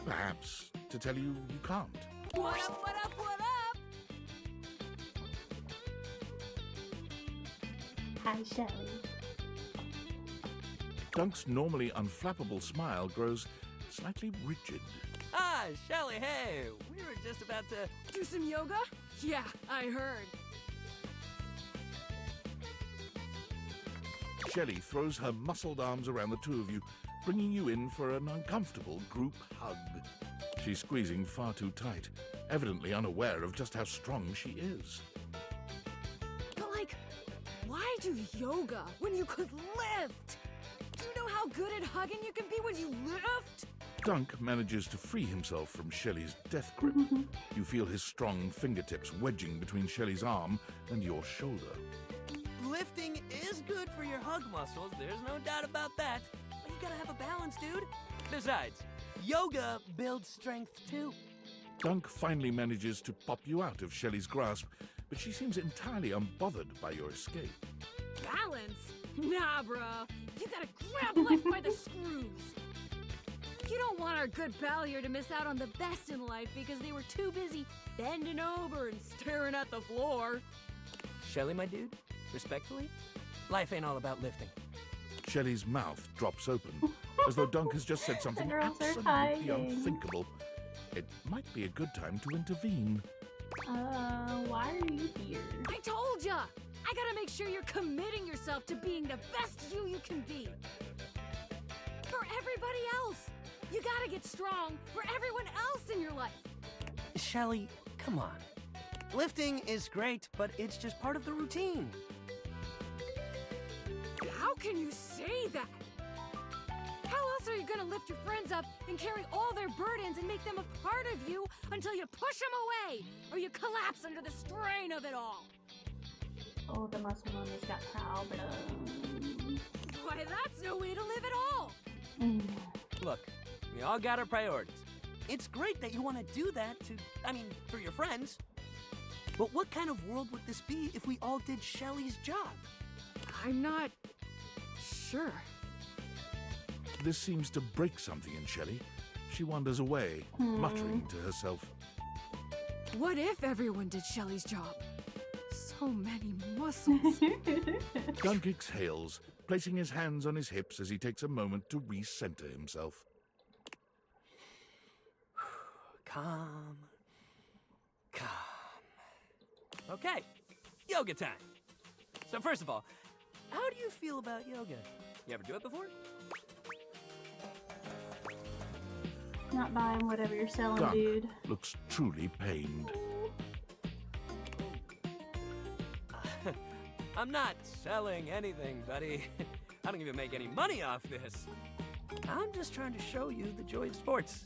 perhaps to tell you you can't. What up, what up, what up? Hi, Shelly. Dunk's normally unflappable smile grows slightly rigid. Ah, Shelly, hey, we were just about to... Do some yoga? Yeah, I heard. Shelley throws her muscled arms around the two of you, bringing you in for an uncomfortable group hug. She's squeezing far too tight, evidently unaware of just how strong she is. But like, why do yoga when you could lift? Do you know how good at hugging you can be when you lift? Dunk manages to free himself from Shelley's death grip. You feel his strong fingertips wedging between Shelley's arm and your shoulder. Lifting is good for your hug muscles, there's no doubt about that. But you gotta have a balance, dude. Besides, yoga builds strength too. Dunk finally manages to pop you out of Shelley's grasp, but she seems entirely unbothered by your escape. Balance? Nah, bro. You gotta grab life by the screws. You don't want our good pal here to miss out on the best in life because they were too busy bending over and staring at the floor. Shelly, my dude, respectfully, life ain't all about lifting. Shelley's mouth drops open, as though Dunk has just said something girls are absolutely hiding. unthinkable. It might be a good time to intervene. Why are you here? I told ya! I gotta make sure you're committing yourself to being the best you can be. For everybody else. You gotta get strong for everyone else in your life. Shelly, come on. Lifting is great, but it's just part of the routine. How can you say that? How else gonna lift your friends up and carry all their burdens and make them a part of you until you push them away, or you collapse under the strain of it all. Oh, the muscle mommy's got problems. Why, that's no way to live at all. Look, we all got our priorities. It's great that you want to do that for your friends. But what kind of world would this be if we all did Shelly's job? I'm not sure. This seems to break something in Shelley. She wanders away, muttering to herself. What if everyone did Shelly's job? So many muscles. Dunk exhales, placing his hands on his hips as he takes a moment to recenter himself. Calm. Okay, yoga time. So first of all, how do you feel about yoga? You ever do it before? Not buying whatever you're selling, Dunk dude. looks truly pained. I'm not selling anything, buddy. I don't even make any money off this. I'm just trying to show you the joy of sports.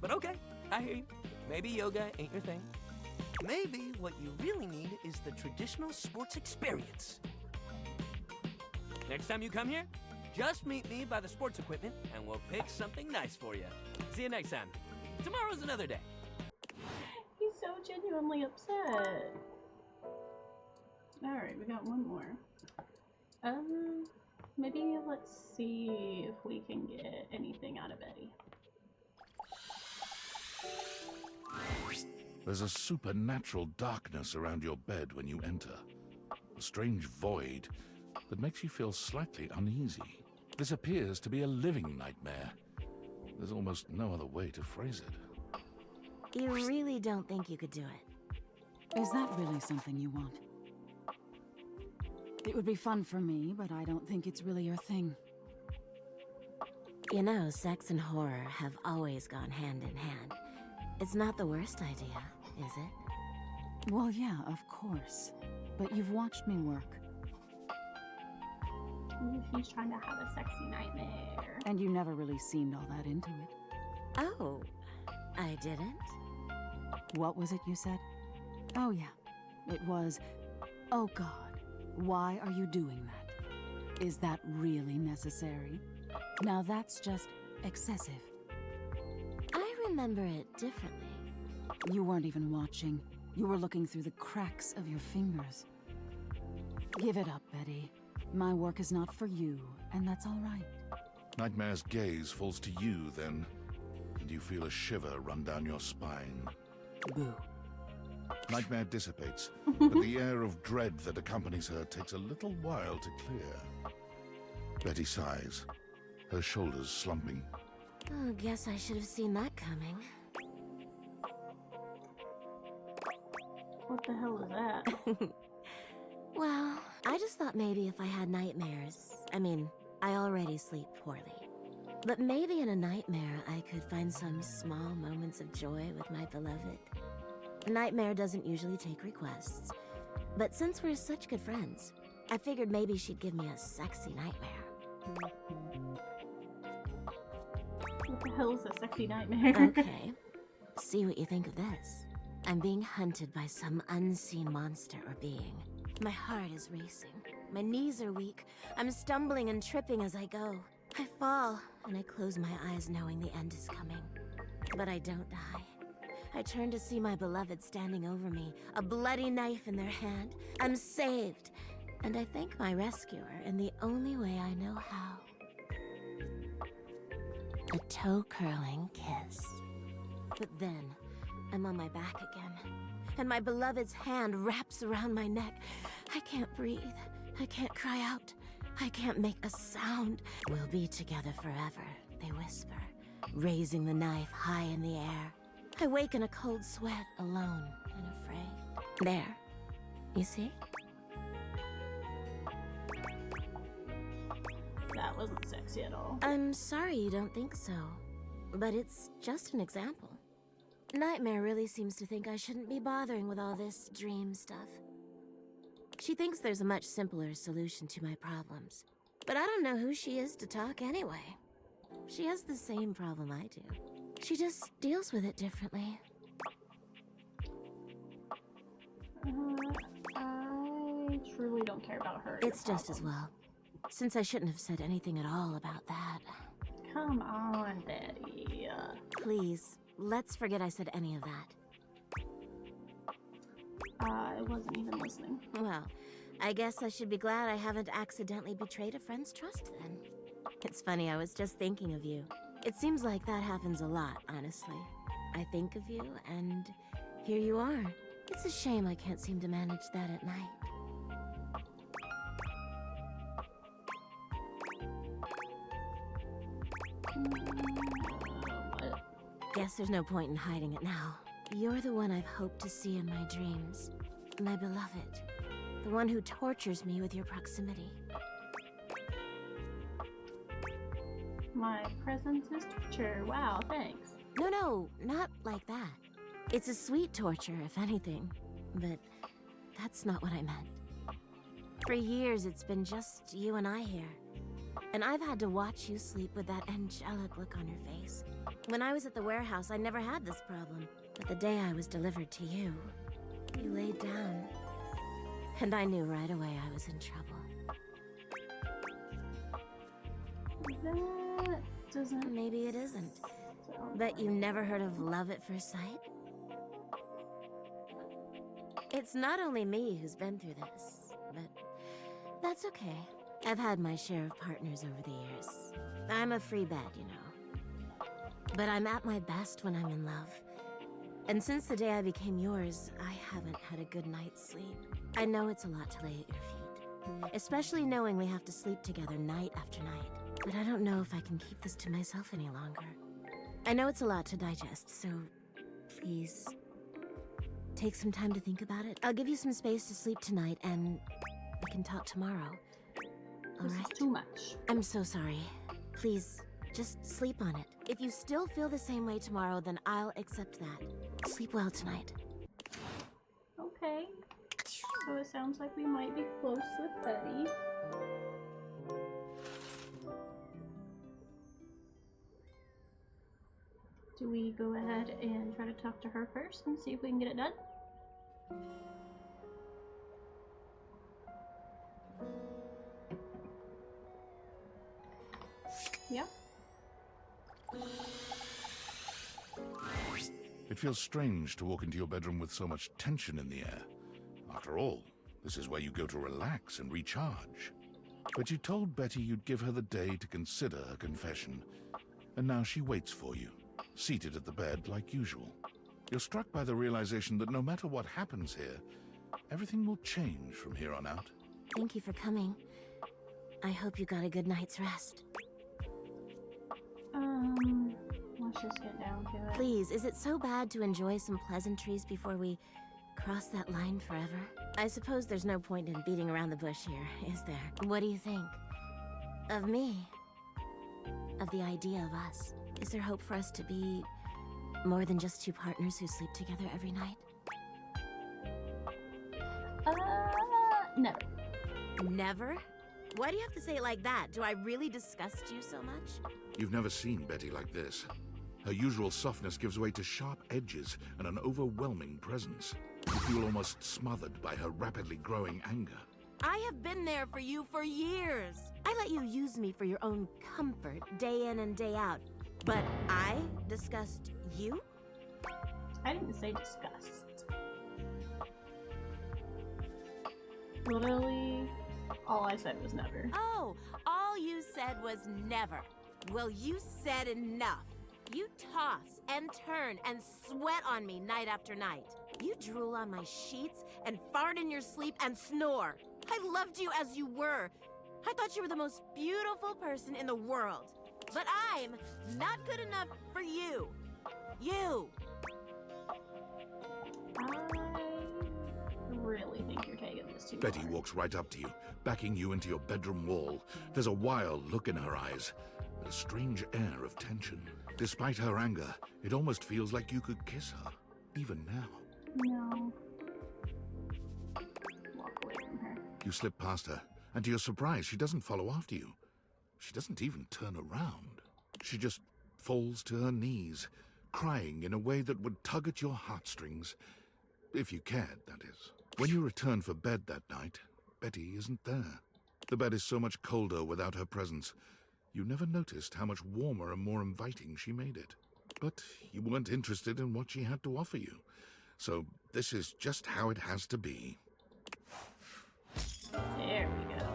But okay, I hear you. Maybe yoga ain't your thing. Maybe what you really need is the traditional sports experience. Next time you come here, just meet me by the sports equipment and we'll pick something nice for you. See you next time. Tomorrow's another day. He's so genuinely upset. Alright, we got one more. Maybe let's see if we can get anything out of Betty. There's a supernatural darkness around your bed when you enter. A strange void that makes you feel slightly uneasy. This appears to be a living nightmare. There's almost no other way to phrase it. You really don't think you could do it? Is that really something you want? It would be fun for me, but I don't think it's really your thing. You know, sex and horror have always gone hand in hand. It's not the worst idea, is it? Well, yeah, of course. But you've watched me work. She's trying to have a sexy nightmare. And you never really seemed all that into it. Oh, I didn't? What was it you said? Oh, yeah. It was, oh God, why are you doing that? Is that really necessary? Now that's just excessive. I remember it differently. You weren't even watching. You were looking through the cracks of your fingers. Give it up, Betty. My work is not for you, and that's all right. Nightmare's gaze falls to you then, and you feel a shiver run down your spine. Boo. Nightmare dissipates, but the air of dread that accompanies her takes a little while to clear. Betty sighs, her shoulders slumping. Oh, guess I should have seen that coming. What the hell is that? Well, I just thought maybe if I had nightmares, I already sleep poorly. But maybe in a nightmare I could find some small moments of joy with my beloved. Nightmare doesn't usually take requests, but since we're such good friends, I figured maybe she'd give me a sexy nightmare. What the hell is a sexy nightmare? Okay, see what you think of this. I'm being hunted by some unseen monster or being. My heart is racing. My knees are weak. I'm stumbling and tripping as I go. I fall, and I close my eyes knowing the end is coming. But I don't die. I turn to see my beloved standing over me, a bloody knife in their hand. I'm saved, and I thank my rescuer in the only way I know how. A toe-curling kiss. But then, I'm on my back again, and my beloved's hand wraps around my neck. I can't breathe. I can't cry out. I can't make a sound. We'll be together forever, they whisper, raising the knife high in the air. I wake in a cold sweat, alone and afraid. There. You see? That wasn't sexy at all. I'm sorry you don't think so, but it's just an example. Nightmare really seems to think I shouldn't be bothering with all this dream stuff. She thinks there's a much simpler solution to my problems. But I don't know who she is to talk anyway. She has the same problem I do. She just deals with it differently. I truly don't care about her. It's just as well, since I shouldn't have said anything at all about that. Come on, Betty. Please, let's forget I said any of that. I wasn't even listening. Well, I guess I should be glad I haven't accidentally betrayed a friend's trust then. It's funny, I was just thinking of you. It seems like that happens a lot, honestly. I think of you, and here you are. It's a shame I can't seem to manage that at night. What? Guess there's no point in hiding it now. You're the one I've hoped to see in my dreams. My beloved. The one who tortures me with your proximity. My presence is torture. Wow, thanks. No, not like that. It's a sweet torture, if anything. But that's not what I meant. For years, it's been just you and I here. And I've had to watch you sleep with that angelic look on your face. When I was at the warehouse, I never had this problem. But the day I was delivered to you, you laid down. And I knew right away I was in trouble. That doesn't... Maybe it isn't. But you never heard of love at first sight? It's not only me who's been through this, but that's okay. I've had my share of partners over the years. I'm a free bed, you know. But I'm at my best when I'm in love. And since the day I became yours, I haven't had a good night's sleep. I know it's a lot to lay at your feet, especially knowing we have to sleep together night after night. But I don't know if I can keep this to myself any longer. I know it's a lot to digest, so please, take some time to think about it. I'll give you some space to sleep tonight, and we can talk tomorrow. All right? This is too much. I'm so sorry. Please, just sleep on it. If you still feel the same way tomorrow, then I'll accept that. Sleep well tonight. Okay. So it sounds like we might be close with Betty. Do we go ahead and try to talk to her first and see if we can get it done? Yeah. It feels strange to walk into your bedroom with so much tension in the air. After all, this is where you go to relax and recharge. But you told Betty you'd give her the day to consider her confession, and now she waits for you, seated at the bed like usual. You're struck by the realization that no matter what happens here, everything will change from here on out. Thank you for coming. I hope you got a good night's rest. Let's just get down to it. Please, is it so bad to enjoy some pleasantries before we cross that line forever? I suppose there's no point in beating around the bush here, is there? What do you think? Of me? Of the idea of us? Is there hope for us to be more than just two partners who sleep together every night? Never. Never? Why do you have to say it like that? Do I really disgust you so much? You've never seen Betty like this. Her usual softness gives way to sharp edges and an overwhelming presence. You feel almost smothered by her rapidly growing anger. I have been there for you for years. I let you use me for your own comfort, day in and day out. But I disgust you? I didn't say disgust. Literally, all I said was never. Oh, all you said was never. Well, you said enough. You toss and turn and sweat on me night after night. You drool on my sheets and fart in your sleep and snore. I loved you as you were. I thought you were the most beautiful person in the world. But I'm not good enough for you. You. I really think you're taking this too Betty far. walks right up to you, backing you into your bedroom wall. There's a wild look in her eyes, a strange air of tension. Despite her anger, it almost feels like you could kiss her, even now. No. Walk away from her. You slip past her, and to your surprise, she doesn't follow after you. She doesn't even turn around. She just falls to her knees, crying in a way that would tug at your heartstrings. If you cared, that is. When you return for bed that night, Betty isn't there. The bed is so much colder without her presence. You never noticed how much warmer and more inviting she made it. But you weren't interested in what she had to offer you. So this is just how it has to be. There we go.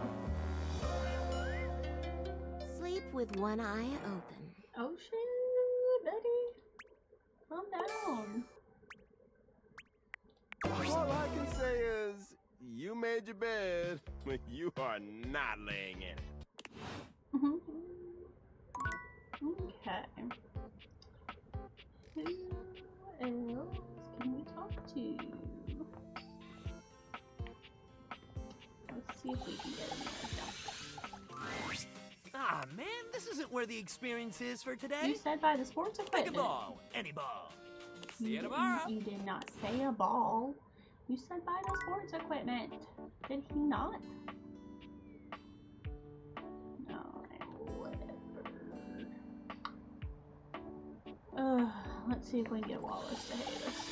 Sleep with one eye open. Oh shit, Betty. Calm down. All I can say is, you made your bed, but you are not laying in it. Okay. Who else can we talk to? Let's see if we can get in there. Ah, man, this isn't where the experience is for today. You said by the sports Pick equipment. a ball, any ball. See you You tomorrow. did not say a ball. You said buy the sports equipment. Did he not? No, whatever. Let's see if we can get Wallace to hate us.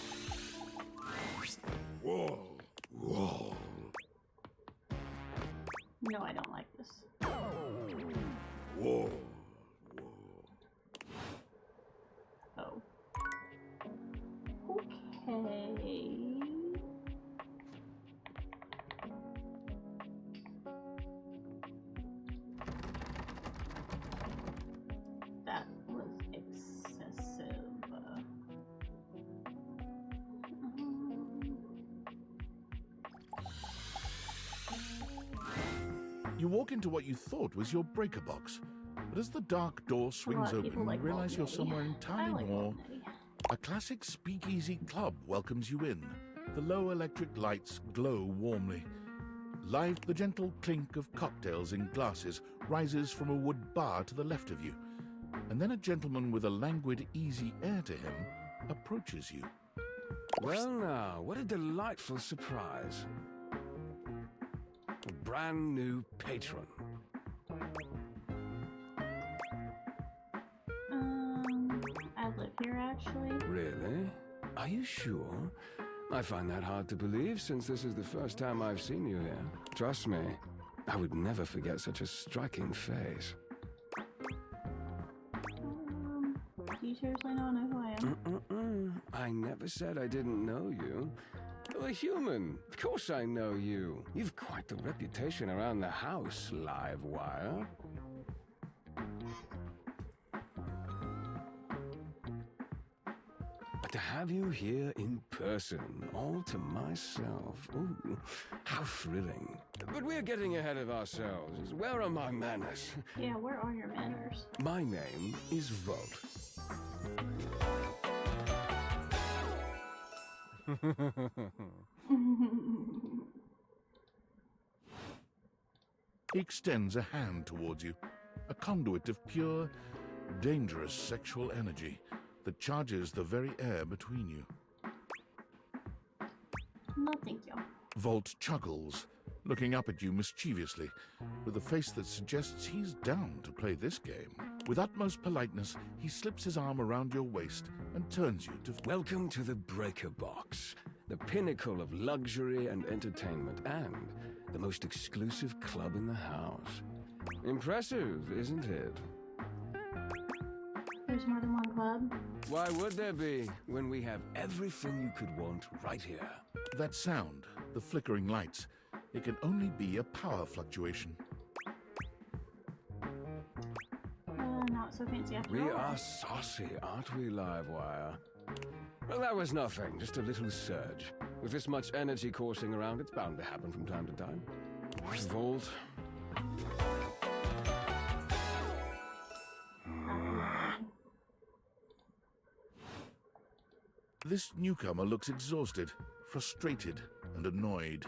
Whoa, whoa. No, I don't like this. Whoa. Oh. Okay. That was excessive. You walk into what you thought was your breaker box, but as the dark door swings of people open, like you realize you're Waltnutty. somewhere I entirely like more. Waltnutty. A classic speakeasy club welcomes you in. The low electric lights glow warmly. The gentle clink of cocktails in glasses rises from a wood bar to the left of you, and then a gentleman with a languid, easy air to him approaches you. Well now, what a delightful surprise. A brand new patron. I live here actually. Really? Are you sure? I find that hard to believe since this is the first time I've seen you here. Trust me, I would never forget such a striking face. Do you seriously not know who I am? I never said I didn't know you. You're a human. Of course I know you. You've quite the reputation around the house, Livewire. But to have you here in person, all to myself, ooh, how thrilling. But we're getting ahead of ourselves. Where are my manners? Yeah, where are your manners? My name is Volt. He extends a hand towards you, a conduit of pure, dangerous sexual energy that charges the very air between you. No, thank you. Volt chuckles, looking up at you mischievously, with a face that suggests he's down to play this game. With utmost politeness, he slips his arm around your waist and turns you to... Welcome to the Breaker Box, the pinnacle of luxury and entertainment, and the most exclusive club in the house. Impressive, isn't it? There's more than one club. Why would there be, when we have everything you could want right here? That sound, the flickering lights, it can only be a power fluctuation. Not so fancy after We all. are saucy, aren't we, Livewire? Well, that was nothing, just a little surge. With this much energy coursing around, it's bound to happen from time to time. Volt. This newcomer looks exhausted, frustrated, and annoyed.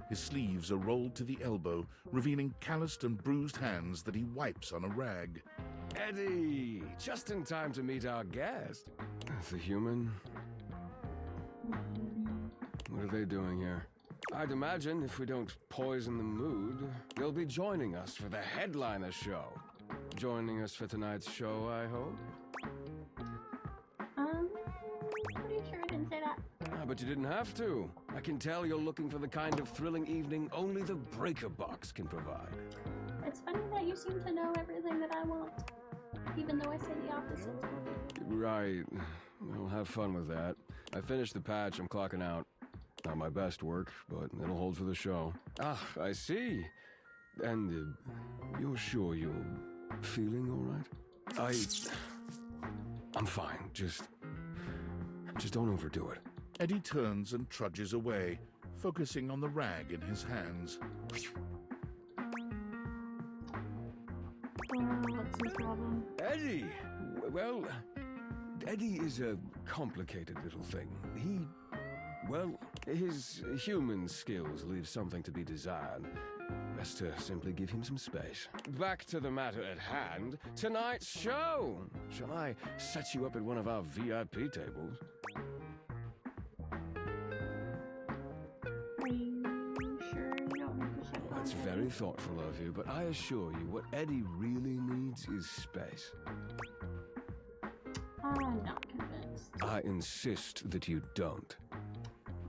His sleeves are rolled to the elbow, revealing calloused and bruised hands that he wipes on a rag. Eddie! Just in time to meet our guest. The human. What are they doing here? I'd imagine if we don't poison the mood, they'll be joining us for the headliner show. joining us for tonight's show, I hope? Pretty sure I didn't say that. Ah, but you didn't have to. I can tell you're looking for the kind of thrilling evening only the Breaker Box can provide. It's funny that you seem to know everything that I want, even though I say the opposite. Right. Well, have fun with that. I finished the patch, I'm clocking out. Not my best work, but it'll hold for the show. Ah, I see. And you're sure you're feeling all right? I'm fine. Just don't overdo it. Eddie turns and trudges away, focusing on the rag in his hands. What's his problem? Eddie! Well, Eddie is a complicated little thing. His human skills leave something to be desired. Best to simply give him some space. Back to the matter at hand. Tonight's show! Shall I set you up at one of our VIP tables? Are you sure you don't need to check on That's Eddie? very thoughtful of you, but I assure you, what Eddie really needs is space. I'm not convinced. I insist that you don't.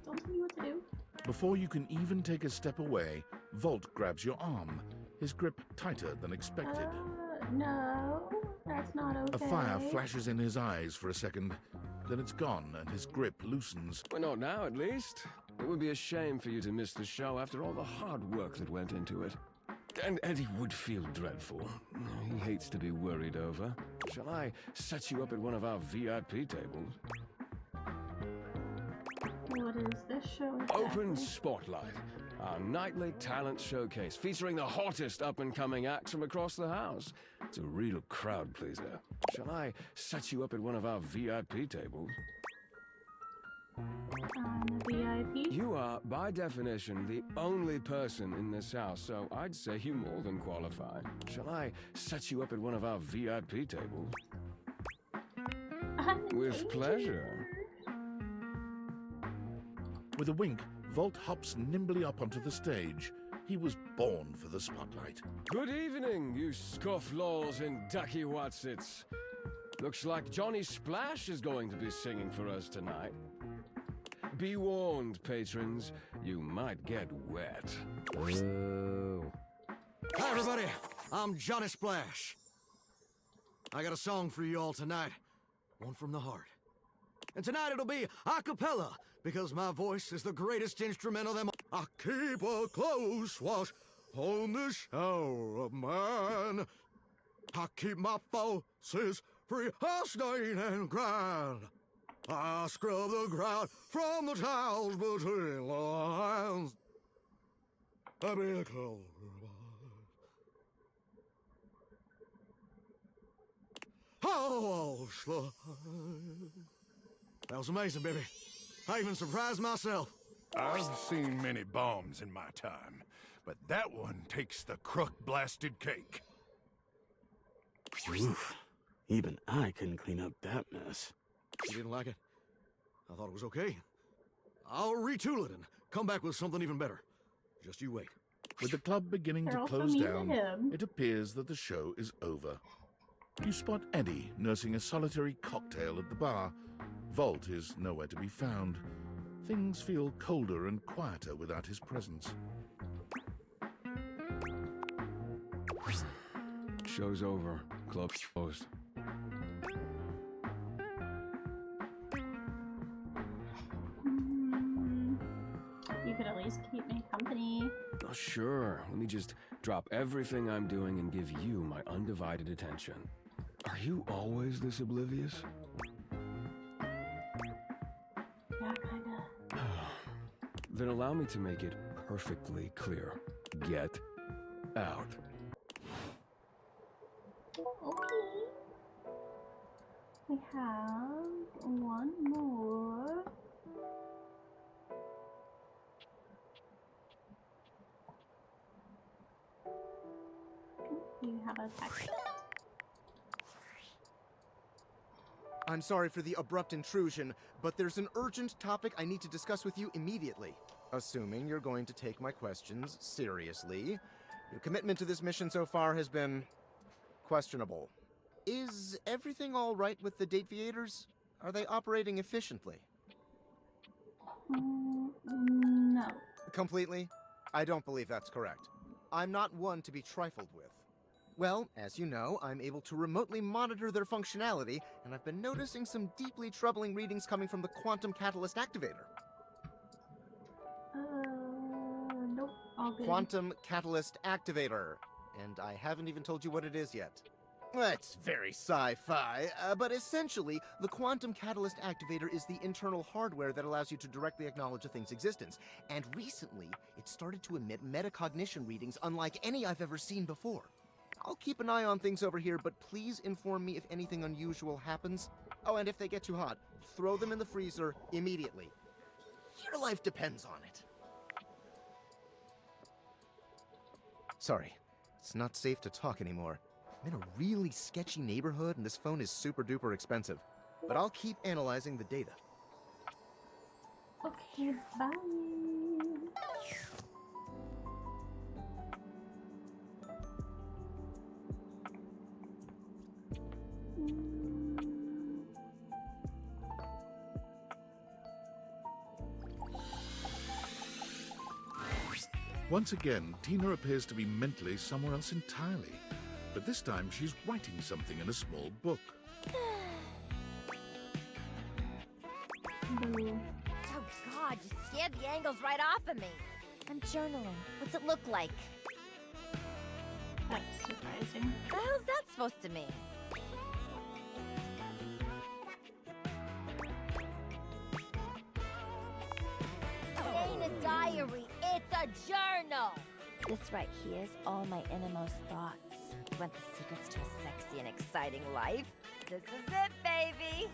Don't tell me what to do. Before you can even take a step away, Volt grabs your arm, his grip tighter than expected. No, that's not okay. A fire flashes in his eyes for a second, then it's gone and his grip loosens. Well, not now, at least. It would be a shame for you to miss the show after all the hard work that went into it. And Eddie would feel dreadful. He hates to be worried over. Shall I set you up at one of our VIP tables? What is this show exactly? Open Spotlight, our nightly talent showcase featuring the hottest up-and-coming acts from across the house. It's a real crowd pleaser. Shall I set you up at one of our VIP tables? VIP? You are, by definition, the only person in this house, so I'd say you more than qualify. Shall I set you up at one of our VIP tables? With pleasure. With a wink, Volt hops nimbly up onto the stage. He was born for the spotlight. Good evening, you scofflaws and ducky watsits. Looks like Johnny Splash is going to be singing for us tonight. Be warned, patrons, you might get wet. Ooh. Hi, everybody. I'm Johnny Splash. I got a song for you all tonight. One from the heart. And tonight it'll be a cappella, because my voice is the greatest instrument of them all. I keep a close watch on this shower of mine. I keep my forces free of stain and grind. I scrub the ground from the tiles between the lines. I be a color. Oh, that was amazing, baby. I even surprised myself. I've seen many bombs in my time, but that one takes the crook-blasted cake. Oof. Even I couldn't clean up that mess. You didn't like it? I thought it was okay. I'll retool it and come back with something even better. Just you wait. With the club beginning They're to also close mean to down, him. it appears that the show is over. You spot Eddie nursing a solitary cocktail at the bar. Volt is nowhere to be found. Things feel colder and quieter without his presence. Show's over. Club's closed. You could at least keep me company. Oh, sure. Let me just drop everything I'm doing and give you my undivided attention. Are you always this oblivious? Yeah, kinda. Then allow me to make it perfectly clear. Get out. Okay. We have one more. You have a text. I'm sorry for the abrupt intrusion, but there's an urgent topic I need to discuss with you immediately. Assuming you're going to take my questions seriously. Your commitment to this mission so far has been questionable. Is everything all right with the Theaters? Are they operating efficiently? No. Completely? I don't believe that's correct. I'm not one to be trifled with. Well, as you know, I'm able to remotely monitor their functionality, and I've been noticing some deeply troubling readings coming from the quantum catalyst activator. Nope. All good. Quantum catalyst activator. And I haven't even told you what it is yet. That's very sci-fi, but essentially, the quantum catalyst activator is the internal hardware that allows you to directly acknowledge a thing's existence. And recently, it started to emit metacognition readings unlike any I've ever seen before. I'll keep an eye on things over here, but please inform me if anything unusual happens. Oh, and if they get too hot, throw them in the freezer immediately. Your life depends on it. Sorry, it's not safe to talk anymore. I'm in a really sketchy neighborhood, and this phone is super duper expensive. But I'll keep analyzing the data. Okay, bye. Once again, Tina appears to be mentally somewhere else entirely. But this time she's writing something in a small book. Oh God, you scared the angles right off of me. I'm journaling. What's it look like? That's surprising. What the hell's that supposed to mean? It ain't a diary, it's a journal! This right here is all my innermost thoughts. You want the secrets to a sexy and exciting life? This is it, baby!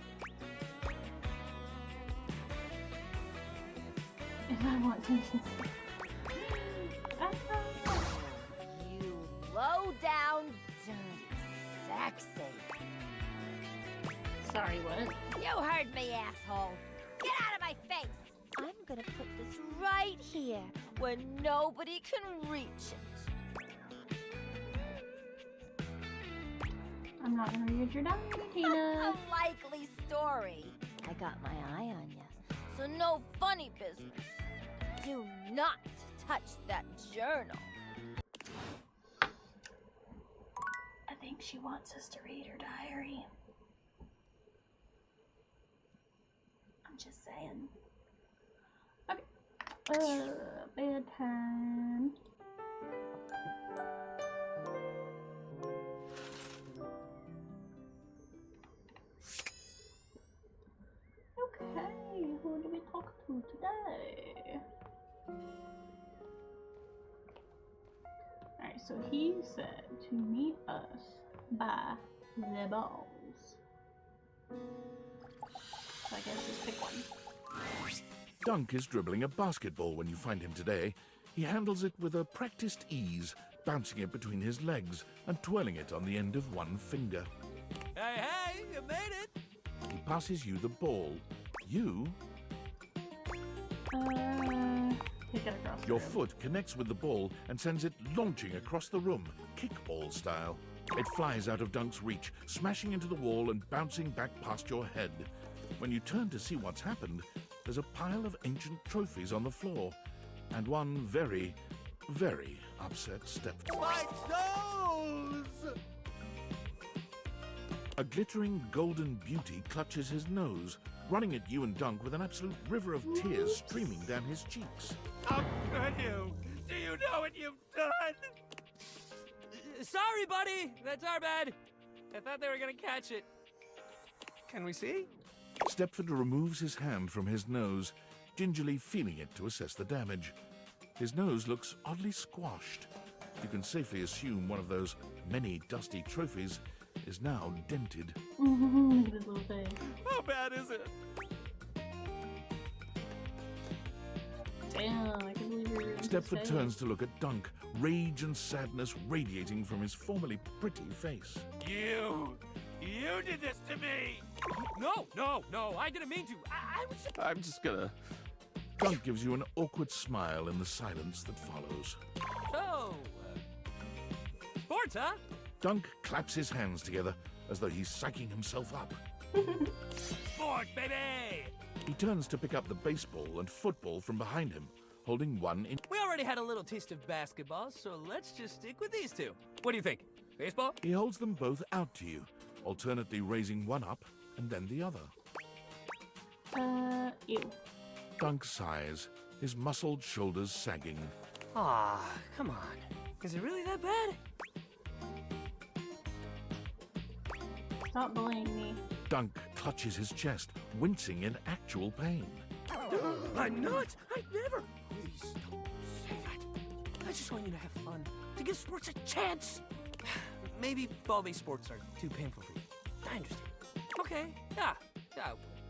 If I want to. You low down, dirty, sexy. Sorry, what? You heard me, asshole! Get out of my face! I'm gonna put this right here, where nobody can reach it. I'm not gonna read your diary, A Tina. likely story. I got my eye on you, so no funny business. Do not touch that journal. I think she wants us to read her diary. I'm just saying. Okay. Bedtime. Okay, who do we talk to today? Alright, so he said to meet us by the balls. So I guess just pick one. Dunk is dribbling a basketball when you find him today. He handles it with a practiced ease, bouncing it between his legs and twirling it on the end of one finger. Hey, hey, you made it! He passes you the ball. You... Take it across Your the room. foot connects with the ball and sends it launching across the room, kickball style. It flies out of Dunk's reach, smashing into the wall and bouncing back past your head. When you turn to see what's happened, there's a pile of ancient trophies on the floor, and one very, very upset stepdaughter. My toes! A glittering golden beauty clutches his nose, running at you and Dunk with an absolute river of tears streaming down his cheeks. How could you? Do you know what you've done? Sorry, buddy. That's our bad. I thought they were gonna catch it. Can we see? Stepford removes his hand from his nose, gingerly feeling it to assess the damage. His nose looks oddly squashed. You can safely assume one of those many dusty trophies is now dented. Look at his little face. How bad is it? Damn, I can believe you're in Stepford his turns face. to look at Dunk, rage and sadness radiating from his formerly pretty face. You did this to me! No, I didn't mean to. I was just... I'm just gonna... Dunk gives you an awkward smile in the silence that follows. So, sports, huh? Dunk claps his hands together as though he's psyching himself up. Sport, baby! He turns to pick up the baseball and football from behind him, holding one in. We already had a little taste of basketball, so let's just stick with these two. What do you think? Baseball? He holds them both out to you, alternately raising one up and then the other. Ew. Dunk sighs, his muscled shoulders sagging. Aw, come on. Is it really that bad? Stop bullying me. Dunk clutches his chest, wincing in actual pain. I'm not! I'd never! Please don't say that. I just want you to have fun, to give sports a chance. Maybe all these sports are too painful for you. I understand. Okay, yeah,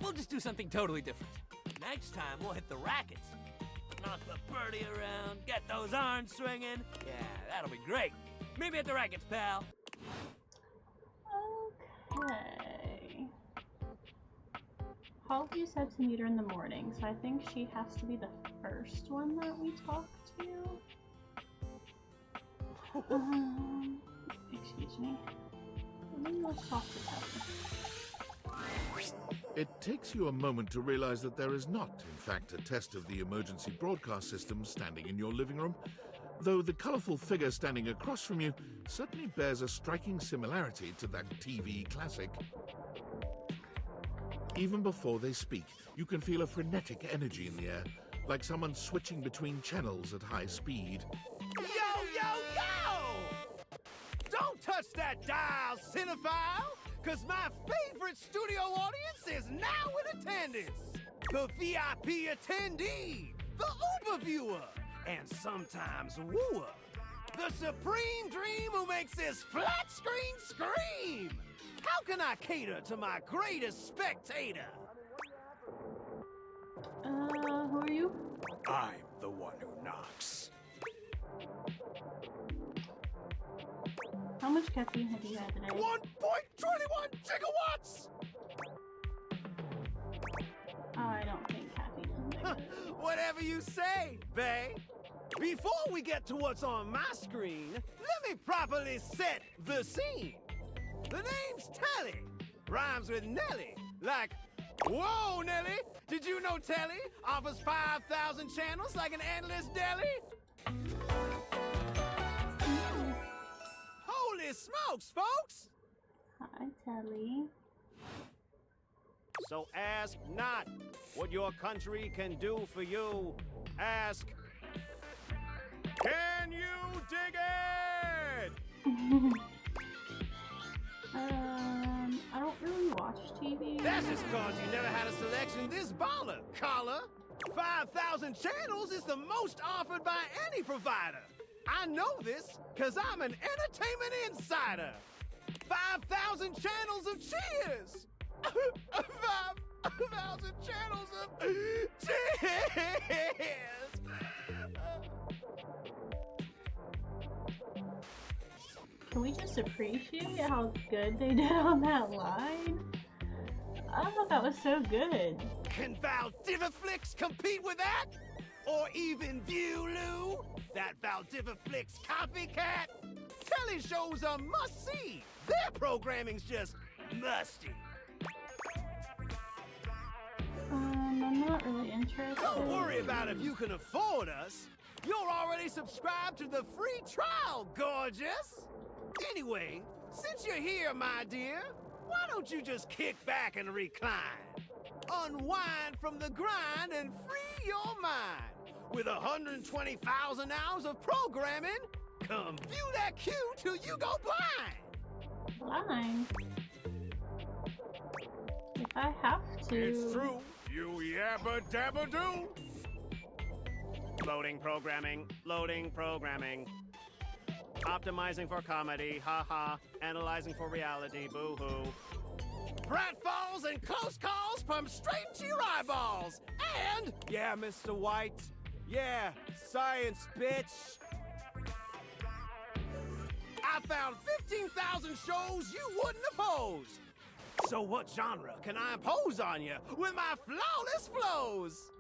we'll just do something totally different. Next time, we'll hit the rackets. Knock the birdie around, get those arms swinging. Yeah, that'll be great. Meet me at the rackets, pal. Okay. Halsey said to meet her in the morning, so I think she has to be the first one that we talk to. Excuse me. Let me go talk to Kelly. It takes you a moment to realize that there is not, in fact, a test of the emergency broadcast system standing in your living room, though the colorful figure standing across from you certainly bears a striking similarity to that TV classic. Even before they speak, you can feel a frenetic energy in the air, like someone switching between channels at high speed. Yo, yo, yo! Don't touch that dial, cinephile! Cause my favorite studio audience is now in attendance! The VIP attendee, the Uber viewer, and sometimes wooer. The supreme dream who makes this flat screen scream! How can I cater to my greatest spectator? Who are you? I'm the one who knocks. How much caffeine have you had today? 1.21 gigawatts! I don't think caffeine is negative. Whatever you say, bae. Before we get to what's on my screen, let me properly set the scene. The name's Telly. Rhymes with Nelly. Like, whoa, Nelly, did you know Telly offers 5,000 channels like an endless deli? Holy smokes, folks! Hi, Telly. So ask not what your country can do for you. Ask, can you dig it? I don't really watch TV. That's just cause you never had a selection this baller, caller. 5,000 channels is the most offered by any provider. I know this, cause I'm an entertainment insider. 5,000 channels of cheers. 5,000 channels of cheers. Can we just appreciate how good they did on that line? I thought that was so good. Can Valdiviflix compete with that? Or even Viewloo? That Valdiviflix copycat? Telly shows are must-see. Their programming's just musty. I'm not really interested. Don't worry about if you can afford us. You're already subscribed to the free trial, gorgeous. Anyway, since you're here, my dear, why don't you just kick back and recline? Unwind from the grind and free your mind. With 120,000 hours of programming, come view that queue till you go blind. Blind? If I have to... It's true. You yabba dabba do. Loading programming. Loading programming. Optimizing for comedy, haha. Analyzing for reality, boo-hoo. Pratfalls and close calls from straight to your eyeballs. And, yeah, Mr. White. Yeah, science, bitch. I found 15,000 shows you wouldn't oppose. So what genre can I impose on you with my flawless flows?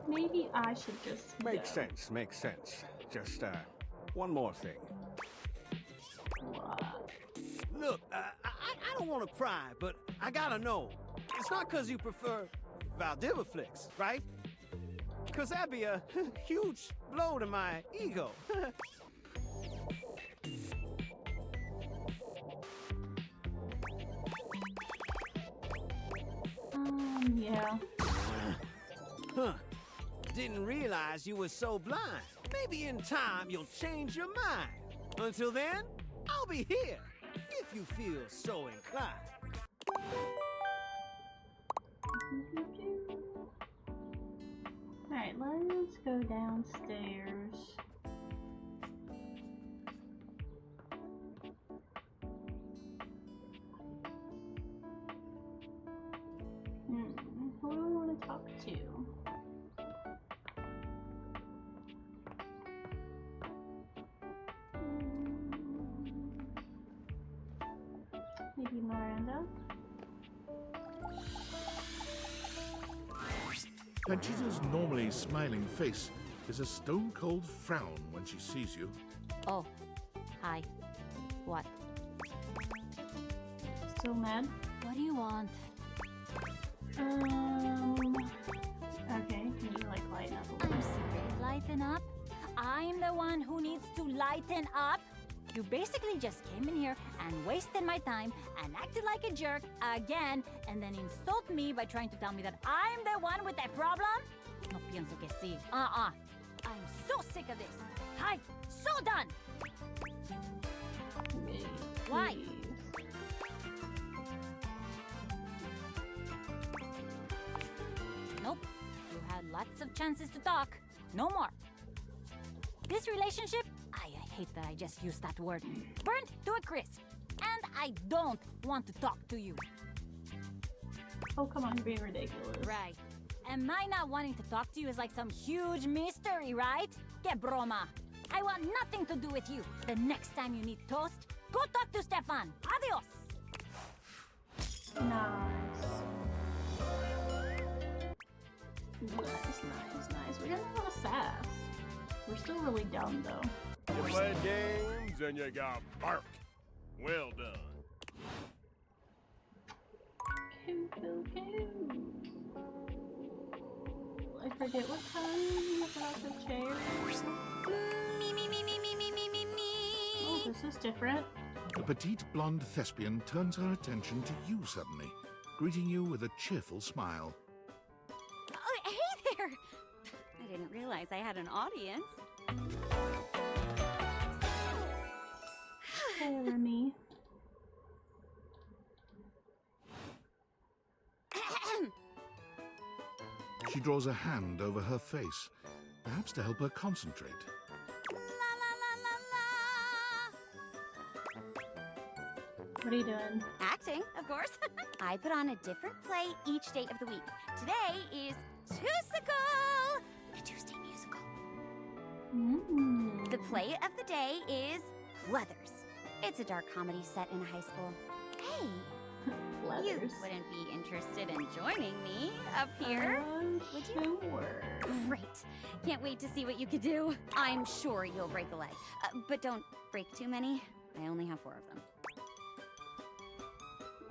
Maybe I should just Makes sense, makes sense. Just, one more thing. Look, I don't want to pry, but I gotta know. It's not because you prefer Valdiviflix, right? Because that'd be a huge blow to my ego. Yeah. Huh. Didn't realize you were so blind. Maybe in time you'll change your mind. Until then, I'll be here, if you feel so inclined. Alright, let's go downstairs. Who do I want to talk to? Maybe Miranda? Panchita's normally smiling face is a stone-cold frown when she sees you. Oh, hi. What? Still mad? What do you want? Okay, can you like lighten up a little? I'm sorry, lighten up? I'm the one who needs to lighten up? You basically just came in here and wasted my time and acted like a jerk again and then insult me by trying to tell me that I'm the one with that problem? No pienso que sí. I'm so sick of this. Hi, so done. Why? Nope. You had lots of chances to talk. No more. This relationship, I hate that I just used that word, burnt to a crisp. And I don't want to talk to you. Oh, come on, you're being ridiculous. Right. And my not wanting to talk to you is like some huge mystery, right? Que broma. I want nothing to do with you. The next time you need toast, go talk to Stefan. Adios. Nice. Nice. We're getting a lot of sass. We're still really dumb, though. You played games and you got barked. Well done. I forget what time about the chairs. Oh, this is different. The petite blonde thespian turns her attention to you suddenly, greeting you with a cheerful smile. Oh, hey there! I didn't realize I had an audience. Hey, Remy. She draws a hand over her face, perhaps to help her concentrate. What are you doing? Acting, of course. I put on a different play each day of the week. Today is Tusical, the Tuesday musical. The play of the day is Leathers. It's a dark comedy set in a high school. Hey, you wouldn't be interested in joining me up here, would you? Sure. Great. Can't wait to see what you could do. I'm sure you'll break a leg. But don't break too many. I only have 4 of them.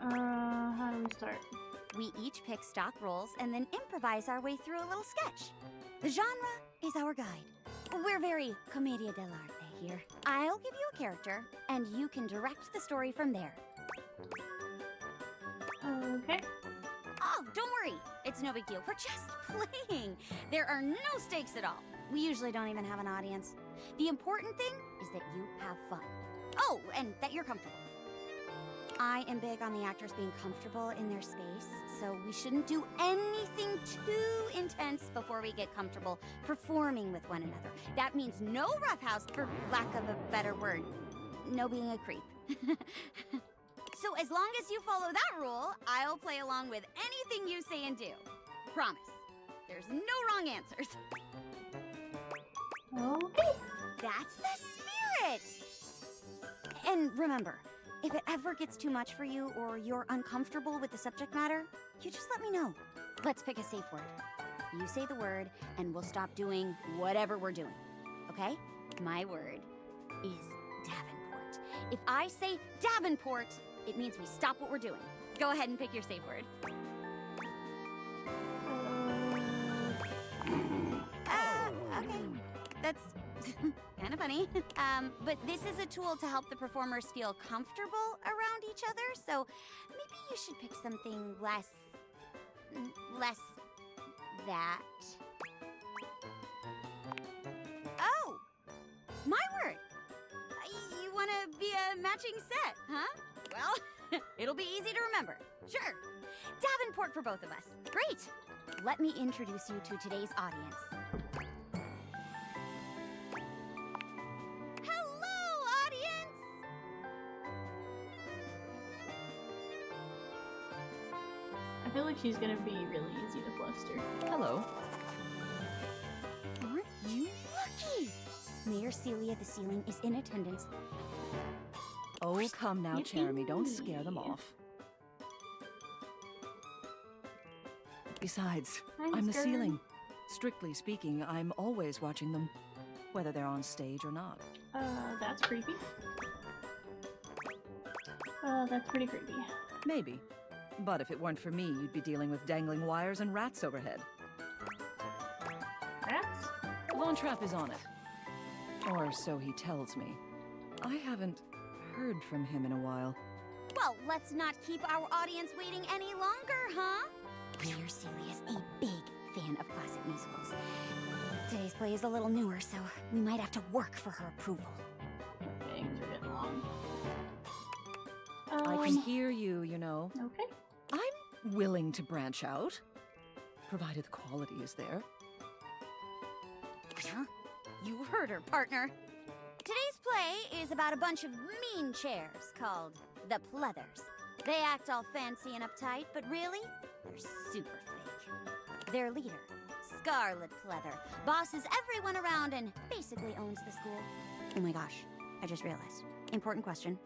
How do we start? We each pick stock roles and then improvise our way through a little sketch. The genre is our guide. We're very commedia dell'arte here. I'll give you a character, and you can direct the story from there. Okay. Oh, don't worry. It's no big deal. We're just playing. There are no stakes at all. We usually don't even have an audience. The important thing is that you have fun. Oh, and that you're comfortable. I am big on the actors being comfortable in their space, so we shouldn't do anything too intense before we get comfortable performing with one another. That means no roughhouse, for lack of a better word. No being a creep. So as long as you follow that rule, I'll play along with anything you say and do. Promise. There's no wrong answers. Okay. That's the spirit! And remember, if it ever gets too much for you or you're uncomfortable with the subject matter, you just let me know. Let's pick a safe word. You say the word, and we'll stop doing whatever we're doing. Okay? My word is Davenport. If I say Davenport, it means we stop what we're doing. Go ahead and pick your safe word. Okay. That's kind of funny. But this is a tool to help the performers feel comfortable around each other, so maybe you should pick something less that. Oh! My word! You want to be a matching set, huh? Well, it'll be easy to remember. Sure. Davenport for both of us. Great! Let me introduce you to today's audience. Hello, audience! I feel like she's gonna be really easy to fluster. Hello. Aren't you lucky? Mayor Celia the Ceiling is in attendance. Oh, come now, Jeremy. Don't scare them off. Besides, I'm the ceiling. Strictly speaking, I'm always watching them, whether they're on stage or not. That's creepy. That's pretty creepy. Maybe. But if it weren't for me, you'd be dealing with dangling wires and rats overhead. Rats? Von Trapp is on it. Or so he tells me. I haven't heard from him in a while. Well, let's not keep our audience waiting any longer, huh? Mayor Celia is a big fan of classic musicals. Today's play is a little newer, so we might have to work for her approval. Things are getting long. I can hear you, you know. Okay. I'm willing to branch out, provided the quality is there. Huh? You heard her, partner. Today's play is about a bunch of mean chairs called the Pleathers. They act all fancy and uptight, but really, they're super fake. Their leader, Scarlet Pleather, bosses everyone around and basically owns the school. Oh my gosh, I just realized. Important question.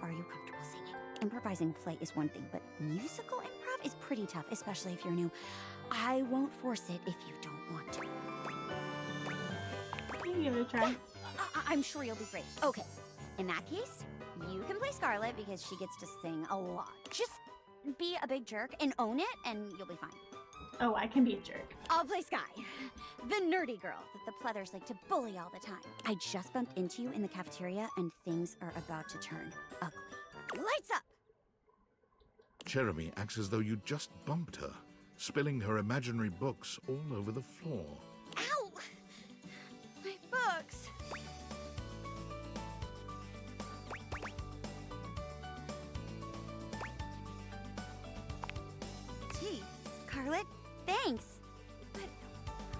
Are you comfortable singing? Improvising play is one thing, but musical improv is pretty tough, especially if you're new. I won't force it if you don't want to. You can give it a try. I'm sure you'll be great. Okay, in that case, you can play Scarlet because she gets to sing a lot. Just be a big jerk and own it, and you'll be fine. Oh, I can be a jerk. I'll play Sky, the nerdy girl that the Pleathers like to bully all the time. I just bumped into you in the cafeteria, and things are about to turn ugly. Lights up! Jeremy acts as though you just bumped her, spilling her imaginary books all over the floor. Ow! My books! Gee, Scarlet, thanks. But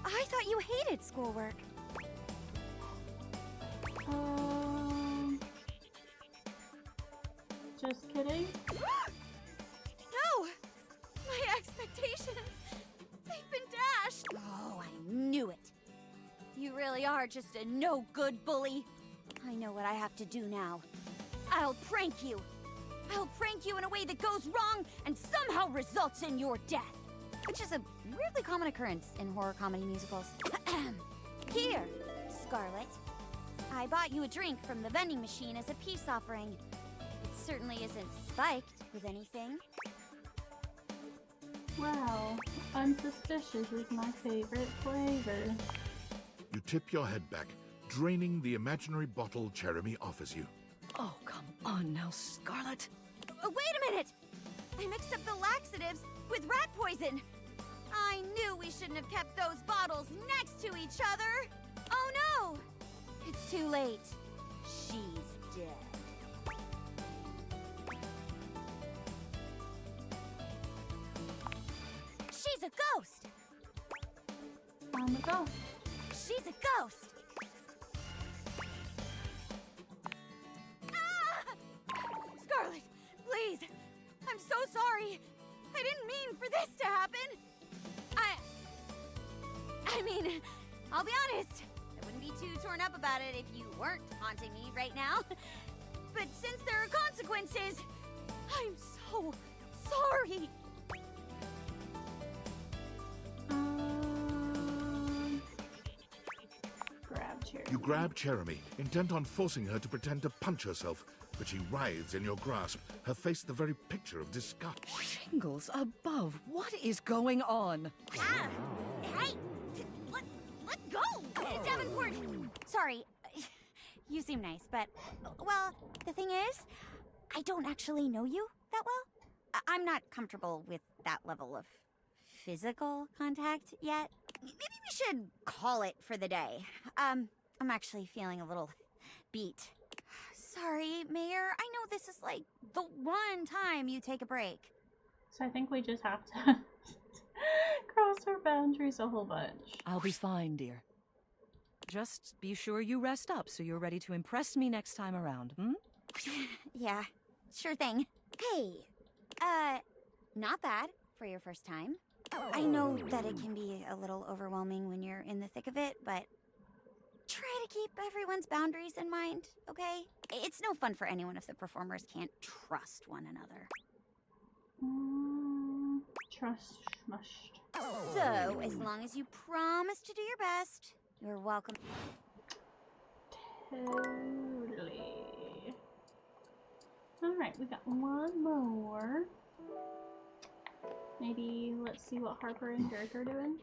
I thought you hated schoolwork. Just kidding. No! My expectations, they've been dashed. Oh, I knew it. You really are just a no-good bully. I know what I have to do now. I'll prank you. I'll prank you in a way that goes wrong and somehow results in your death. Which is a weirdly common occurrence in horror comedy musicals. Here, Scarlet. I bought you a drink from the vending machine as a peace offering. It certainly isn't spiked with anything. Wow, unsuspicious is my favorite flavor. You tip your head back, draining the imaginary bottle Jeremy offers you. Oh, come on now, Scarlet. Wait a minute! I mixed up the laxatives with rat poison. I knew we shouldn't have kept those bottles next to each other. Oh no! It's too late. She's dead. She's a ghost! I'm a ghost. She's a ghost! Ah! Scarlet, please! I'm so sorry! I didn't mean for this to happen! I mean, I'll be honest. I wouldn't be too torn up about it if you weren't haunting me right now. But since there are consequences, I'm so sorry! Grab chair You grab Jeremy, intent on forcing her to pretend to punch herself, but she writhes in your grasp, her face the very picture of disgust. Shingles above, what is going on? Ah! Hey! Let go! Davenport! Sorry. You seem nice, but... Well, the thing is, I don't actually know you that well. I'm not comfortable with that level of physical contact yet. Maybe we should call it for the day. I'm actually feeling a little beat. Sorry, Mayor. I know this is like the one time you take a break. So I think we just have to cross our boundaries a whole bunch. I'll be fine, dear. Just be sure you rest up so you're ready to impress me next time around, hmm? Yeah, sure thing. Hey, not bad for your first time. I know that it can be a little overwhelming when you're in the thick of it, but try to keep everyone's boundaries in mind, okay? It's no fun for anyone if the performers can't trust one another. Trust mushed. So, as long as you promise to do your best, you're welcome. Totally. Alright, we got one more. Maybe let's see what Harper and Dirk are doing.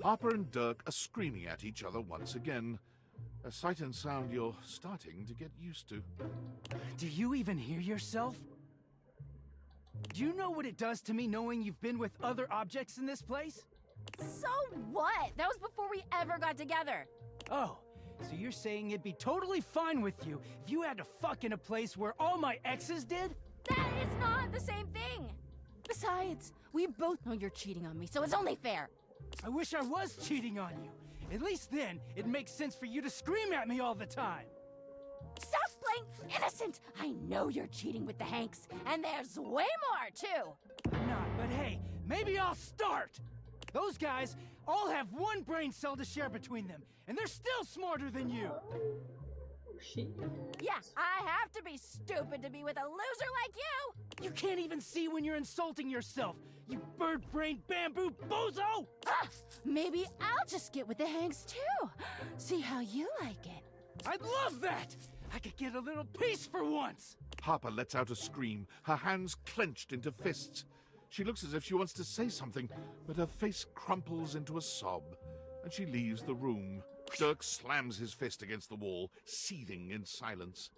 Harper and Dirk are screaming at each other once again. A sight and sound you're starting to get used to. Do you even hear yourself? Do you know what it does to me knowing you've been with other objects in this place? So what? That was before we ever got together. Oh, so you're saying it'd be totally fine with you if you had to fuck in a place where all my exes did? That is not the same thing. Besides, we both know you're cheating on me, so it's only fair. I wish I was cheating on you. At least then, it makes sense for you to scream at me all the time. Stop playing innocent! I know you're cheating with the Hanks, and there's way more, too! I'm not, but hey, maybe I'll start! Those guys all have one brain cell to share between them, and they're still smarter than you! Yeah, I have to be stupid to be with a loser like you! You can't even see when you're insulting yourself, you bird-brained bamboo bozo! Ah, maybe I'll just get with the Hanks, too! See how you like it. I'd love that! I could get a little peace for once! Harper lets out a scream, her hands clenched into fists. She looks as if she wants to say something, but her face crumples into a sob, and she leaves the room. Dirk slams his fist against the wall, seething in silence.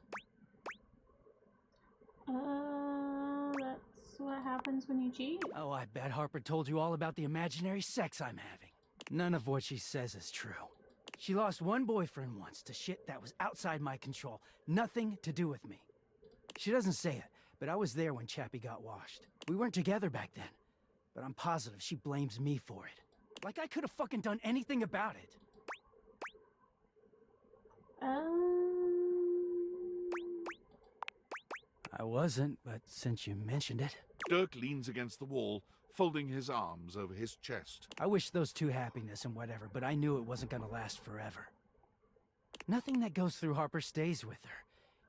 That's what happens when you cheat. Oh, I bet Harper told you all about the imaginary sex I'm having. None of what she says is true. She lost one boyfriend once to shit that was outside my control. Nothing to do with me. She doesn't say it, but I was there when Chappie got washed. We weren't together back then, but I'm positive she blames me for it. Like I could have fucking done anything about it. I wasn't, but since you mentioned it... Dirk leans against the wall, folding his arms over his chest. I wish those two happiness and whatever, but I knew it wasn't gonna last forever. Nothing that goes through Harper stays with her.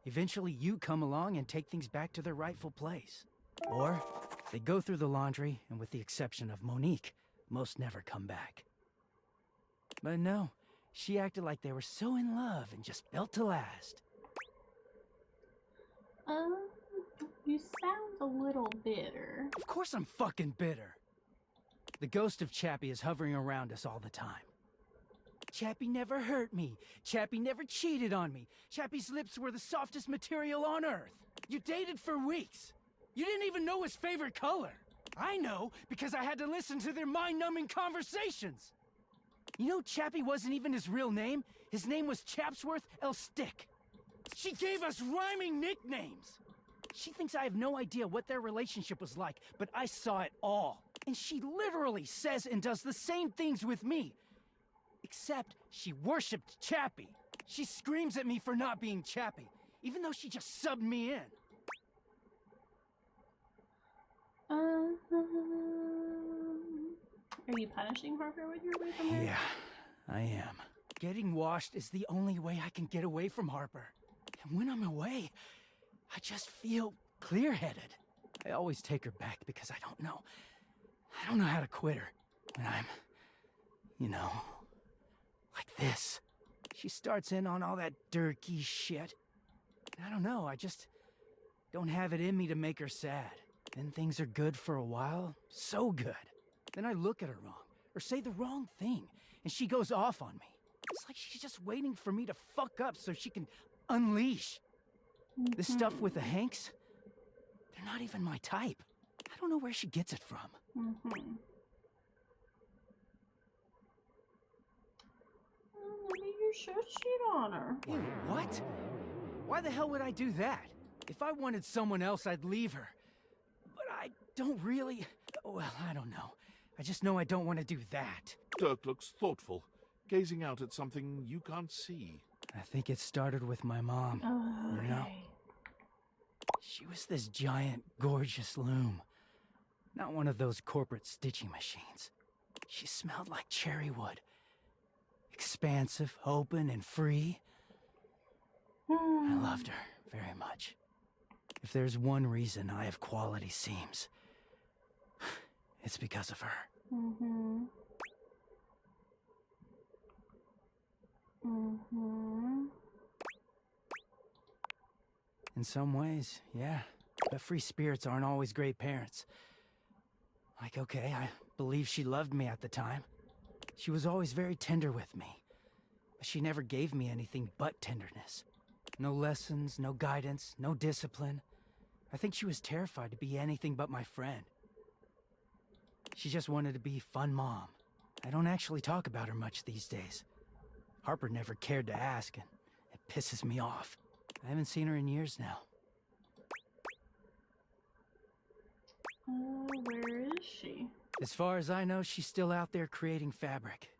Eventually you come along and take things back to their rightful place. Or, they go through the laundry, and with the exception of Monique, most never come back. But no, she acted like they were so in love and just built to last. You sound a little bitter. Of course I'm fucking bitter. The ghost of Chappie is hovering around us all the time. Chappie never hurt me. Chappie never cheated on me. Chappie's lips were the softest material on earth. You dated for weeks. You didn't even know his favorite color. I know, because I had to listen to their mind-numbing conversations. You know, Chappie wasn't even his real name. His name was Chapsworth L. Stick. She gave us rhyming nicknames. She thinks I have no idea what their relationship was like, but I saw it all. And she literally says and does the same things with me. Except she worshipped Chappie. She screams at me for not being Chappie, even though she just subbed me in. Are you punishing Harper with your way from her? Yeah, I am. Getting washed is the only way I can get away from Harper. And when I'm away, I just feel clear-headed. I always take her back because I don't know how to quit her. And I'm, you know, like this. She starts in on all that dirty shit. I don't know, I just don't have it in me to make her sad. Then things are good for a while, so good. Then I look at her wrong, or say the wrong thing, and she goes off on me. It's like she's just waiting for me to fuck up so she can unleash. This stuff with the Hanks, they're not even my type. I don't know where she gets it from. Maybe you should cheat on her. Ew, what? Why the hell would I do that? If I wanted someone else, I'd leave her. But I don't really... Well, I don't know. I just know I don't want to do that. Dirk looks thoughtful, gazing out at something you can't see. I think it started with my mom, you know? She was this giant, gorgeous loom. Not one of those corporate stitching machines. She smelled like cherry wood. Expansive, open, and free. I loved her very much. If there's one reason I have quality seams, it's because of her. In some ways, yeah. But free spirits aren't always great parents. Like, okay, I believe she loved me at the time. She was always very tender with me. But she never gave me anything but tenderness. No lessons, no guidance, no discipline. I think she was terrified to be anything but my friend. She just wanted to be fun mom. I don't actually talk about her much these days. Harper never cared to ask, and it pisses me off. I haven't seen her in years now. Where is she? As far as I know, she's still out there creating fabric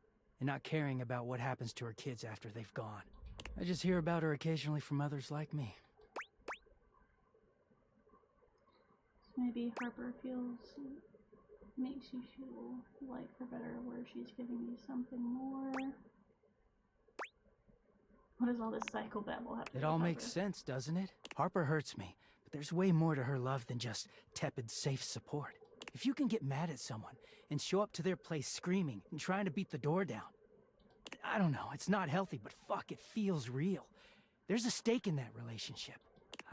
and not caring about what happens to her kids after they've gone. I just hear about her occasionally from others like me. Maybe Harper makes you feel like her better, where she's giving you something more. What does all this psychobabble have to do It all with makes Harper? sense, doesn't it? Harper hurts me, but there's way more to her love than just tepid, safe support. If you can get mad at someone and show up to their place screaming and trying to beat the door down, I don't know, it's not healthy, but fuck, it feels real. There's a stake in that relationship.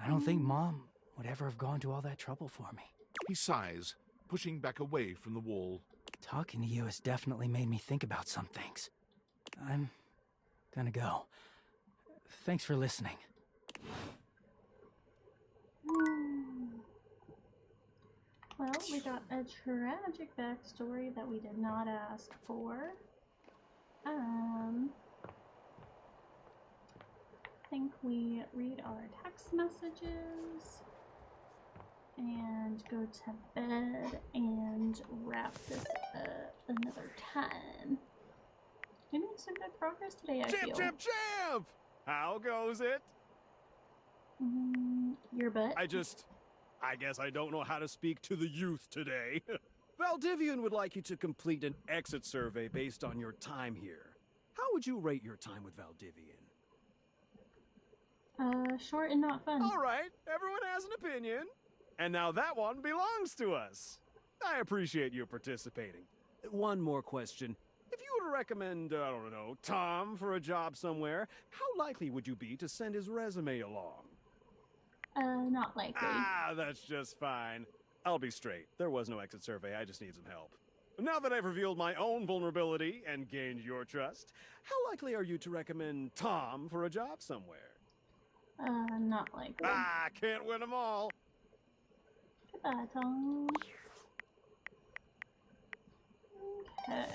I don't think Mom would ever have gone to all that trouble for me. He sighs, pushing back away from the wall. Talking to you has definitely made me think about some things. I'm gonna go. Thanks for listening. Well, we got a tragic backstory that we did not ask for. I think we read our text messages and go to bed and wrap this up another time. We made some good progress today, I feel. Champ! How goes it? Your butt? I guess I don't know how to speak to the youth today. Valdivian would like you to complete an exit survey based on your time here. How would you rate your time with Valdivian? Short and not fun. All right, everyone has an opinion. And now that one belongs to us. I appreciate you participating. One more question. If you were to recommend, I don't know, Tom for a job somewhere, how likely would you be to send his resume along? Not likely. Ah, that's just fine. I'll be straight. There was no exit survey. I just need some help. Now that I've revealed my own vulnerability and gained your trust, how likely are you to recommend Tom for a job somewhere? Not likely. Ah, can't win them all. Goodbye, Tom. Okay.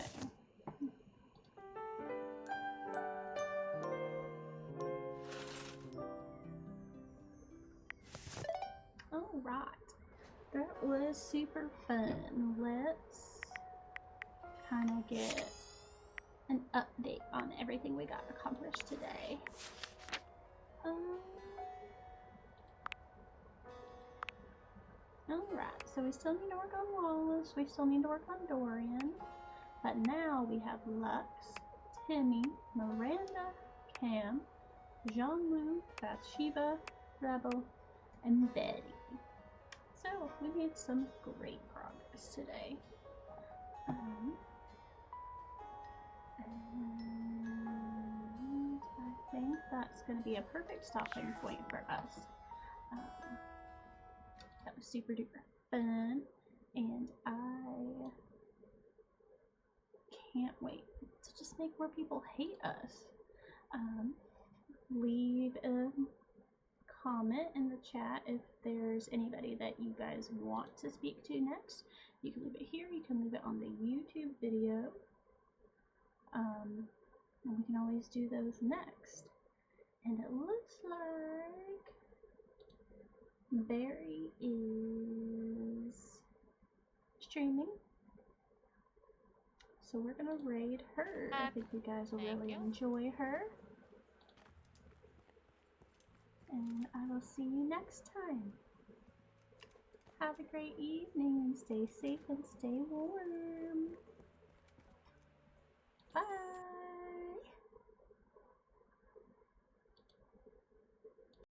Alright. That was super fun. Let's kind of get an update on everything we got accomplished today. Alright, so we still need to work on Wallace, we still need to work on Dorian, but now we have Lux, Timmy, Miranda, Cam, Jean-Luc, Bathsheba, Rebel, and Betty. So we made some great progress today. And I think that's going to be a perfect stopping point for us. That was super duper fun, and I can't wait to just make more people hate us. Leave a comment in the chat if there's anybody that you guys want to speak to next. You can leave it here, you can leave it on the YouTube video, and we can always do those next. And it looks like Barry is streaming, so we're gonna raid her. I think you guys will really enjoy her. And I will see you next time. Have a great evening and stay safe and stay warm. Bye.